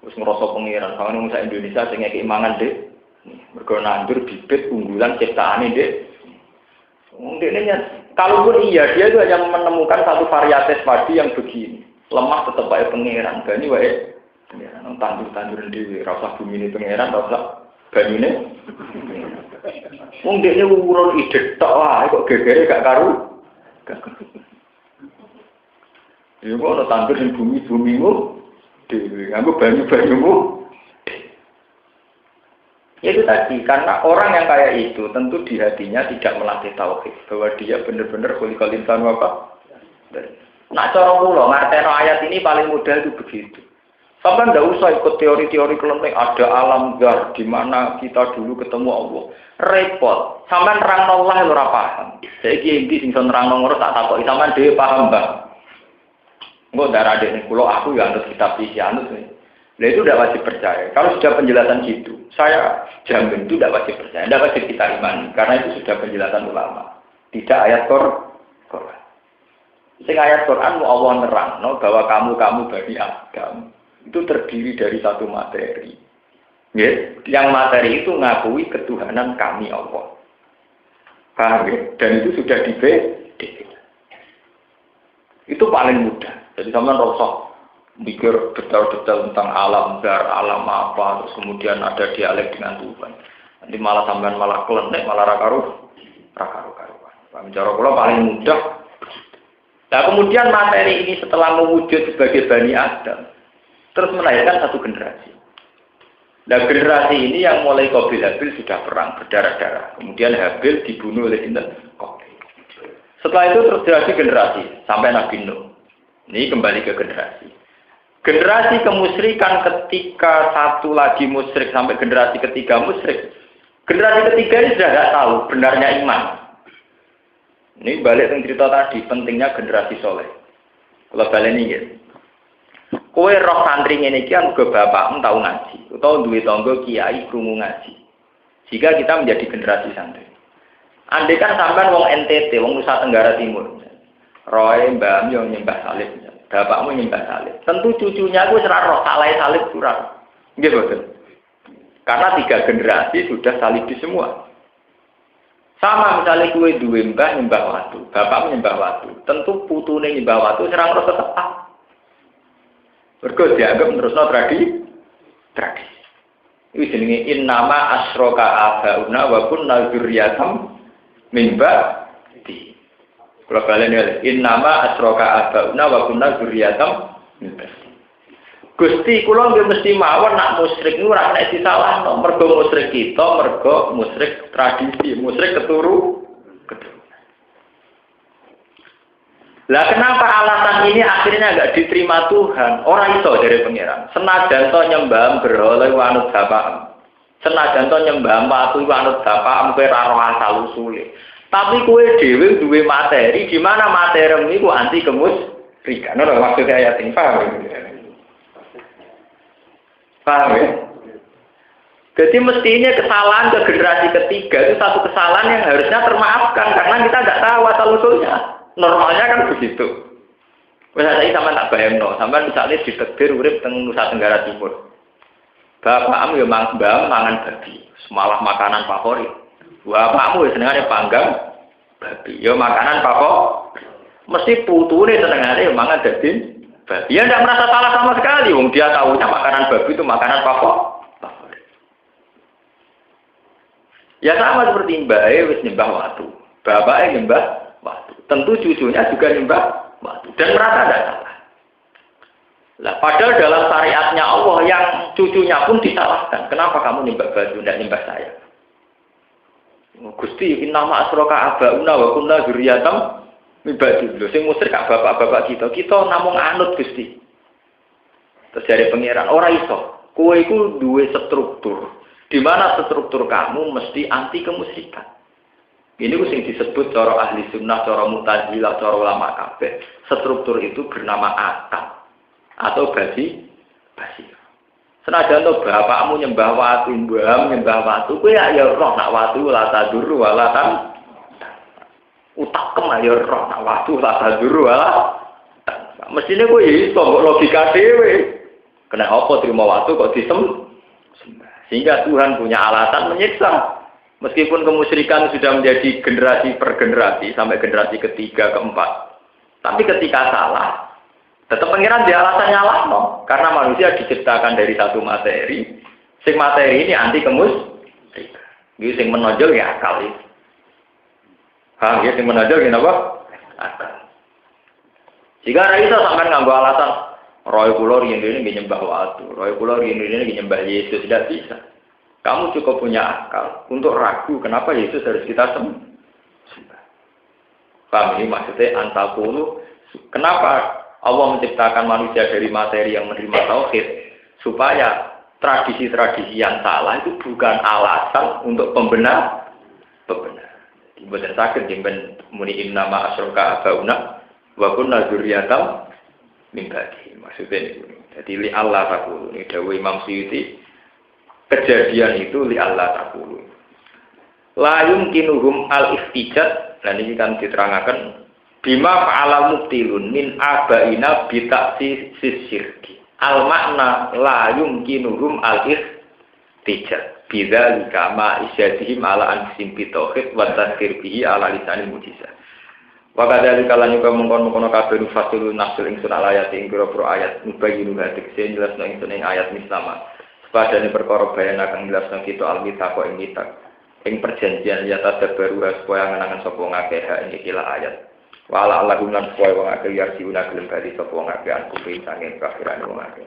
Terus ngerasa pengiran, kalau misalnya Indonesia saya keimangan deh, bergonandur bibit unggulan ciptaan deh. Kalaupun iya, dia itu hanya menemukan satu varietas padi yang begini. Lemah tetap baik pengeran. Bani wae pengeran. Tandur-tandur dewi. Rasa bumi ini pengeran, rasa bani ini. Mungkin ini urun ide tak lah. Kok gegere gak karu? Ya kok tandur di bumi-bumimu dewi. Aku banyu-banyumu. Ya itu tadi, karena orang yang kayak itu tentu di hatinya tidak melatih tauhid bahwa dia benar-benar khuliqal insanu apa? Nak cara kula ngarteno ayat ini paling mudah itu begitu. Sampai ndak usah ikut teori-teori kelenteng ada alam zar di mana kita dulu ketemu Allah. Repot. Sampai nerangno Allah ora paham. Saiki iki sing nerangno ngono tak takoki sampean dhewe paham, Mbak. Engko darah dekne kula aku ya anut kitab iki anut. Nah itu tidak wajib percaya. Kalau sudah penjelasan gitu, saya jamin itu tidak wajib percaya. Tidak wajib kita imani. Karena itu sudah penjelasan ulama. Tidak ayat Quran. Sing ayat Quran mau Allah nerang, no, bahwa kamu Bani Adam itu terdiri dari satu materi. Ya? Yang materi itu ngakui ketuhanan kami Allah. Paham ya? Dan itu sudah dibeda. Itu paling mudah. Jadi sama rosok. Mikir detail-detail tentang alam zar, alam apa, terus kemudian ada dialek dengan Tuhan. Nanti malah sampean malah klenek, malah rakaru-karuan. Bicara kula paling mudah. Nah kemudian materi ini setelah mewujud sebagai Bani Adam, terus melahirkan satu generasi. Nah generasi ini yang mulai Qabil Habil sudah perang berdarah-darah. Kemudian Habil dibunuh oleh Qabil. Setelah itu terjadi generasi sampai Nabi Nuh. Ini kembali ke generasi. Generasi kemusyrikan ketika satu lagi musyrik sampai generasi ketiga musyrik. Generasi ketiga ini sudah tidak tahu benarnya iman. Ini balik ke cerita tadi, pentingnya generasi soleh. Kalau balik ini ya. Kowe roh santri ngene iki kan bapakmu tau ngaji, utawa duwe tangga kiai krungu ngaji. Jika kita menjadi generasi santri. Andai kan sampean wong NTT, wong Nusa Tenggara Timur. Roe mbahmu yang nyembah salib, bapakmu nyembah salib. Tentu cucunya kuwi ora roh salah salib kurang. Nggih boten. Karena 3 generasi sudah salibi semua. Sama misalnya kue duwe mbah nyembah watu, bapak nyembah watu. Tentu putune nyembah watu serang rasa tepat. Mergo dianggap terusno tradisi. Iki jenenge innama asroka abauna wa kunna dzurriyatam min ba'di. Kalau kalian lihat innama asroka abauna wa kunna dzurriyatam min ba'di. Gusti kula nggih mesti mawon nak musyrik niku ora nek disalahno, mergo musyrik kita, mergo musyrik tradisi, musyrik keturunan. Lah kenapa alasan ini akhirnya enggak diterima Tuhan? Ora iso dari pangeran. Senajan to nyembah berhala wanut bapak. Senajan to nyembah watu wanut bapak kowe ora roh asal usule. Tapi kowe dhewe duwe materi, di mana materimu iku anti kemusyrikan. Ora maksud ayat ini paham. Paham ya? Jadi mestinya kesalahan ke generasi ketiga itu satu kesalahan yang harusnya termaafkan karena kita tidak tahu asal usulnya. Normalnya kan begitu. Misalnya saya sama tak bayangno, sama misalnya ditekdir urip teng Nusa Tenggara Timur. Bapakmu ya mangan babi, semalah makanan favorit. Bapakmu ya senengane panggang babi, ya makanan favorit. Mesti putune senengane ya mangan daging. Dia tidak merasa salah sama sekali, wong dia tahunya makanan babi itu makanan favorit. Ya sama seperti mbaknya wis nyembah watu, bapaknya nyembah watu, tentu cucunya juga nyembah watu dan merasa tidak salah. Lah padahal dalam syariatnya Allah yang cucunya pun disalahkan. Kenapa kamu nyembah batu tidak nyembah saya? Gusti, innama asroka abauna wa kunna dzurriyatam mibadi lho sing musyrik kak bapak-bapak kita namung anut Gusti. Terus dari pangeran ora iso. Kowe iku duwe struktur. Di mana struktur kamu mesti anti kemusyrikan. Ini ku sing disebut cara ahli sunnah, cara Mu'tazilah, cara ulama kabeh. Struktur itu bernama akal atau basi. Senajan to bapakmu nyembah watu, mbahmu nyembah watu, kowe ya roh nak watu la taduru wala tan utak kemayor roh nak waktu tak taduru lah. Mestinya gue iso logika dewe. Kena apa terima waktu kok sehingga Tuhan punya alasan menyiksa. Meskipun kemusyrikan sudah menjadi generasi per generasi sampai generasi ketiga keempat. Tapi ketika salah, tetap pengiran dia alasan nyalah no. Karena manusia diciptakan dari satu materi. Sing materi ini anti kemusyrikan. Jadi sing menonjol ya akal itu. Paham ya, yang menajal gini apa? Akal. Jika Raisa sampai nganggo alasan Roy Kulor ini nyembah watu, Roy Kulor ini nyembah Yesus, tidak bisa. Kamu cukup punya akal untuk ragu kenapa Yesus harus kita sembah. Paham ini maksudnya antakulu. Kenapa Allah menciptakan manusia dari materi yang menerima tauhid supaya tradisi-tradisi yang salah itu bukan alasan untuk pembenar. Bukan sakit jemben muni innama asroka abauna wa kunna dzurriyatam min ba'di. Maksudnya ini. Jadi li Allah taqulu. Ini dawuh Imam Suyuti. Kejadian itu li Allah taqulu. La yumkinuhum al-iftijat. Dan ini kan diterangkan bima fa'ala mubtilun min abaina bi ta'sis syirki. Al makna la yumkinuhum al-iftijat. Bidzal kama isyatihim ala anfusihim bitauhid wa tadzkir bihi ala lisanil mujizah. Wa kadzalika lan yuka mungkon-mungkon kabeh fasilun nasul ingsun ayat ing pira-pira ayat mubayyinu hadik sing jelasno ingsun ing ayat mislama. Sepadane perkara bayana kang jelasno kita almita kok ing mitak. Ing perjanjian ya tadabaru supaya ngenangan sapa ngakeh ing ikilah ayat. Wa ala Allahun lan supaya wong akeh yarsiuna gelem bali sapa ngakeh an kuping sange kafiran wong akeh.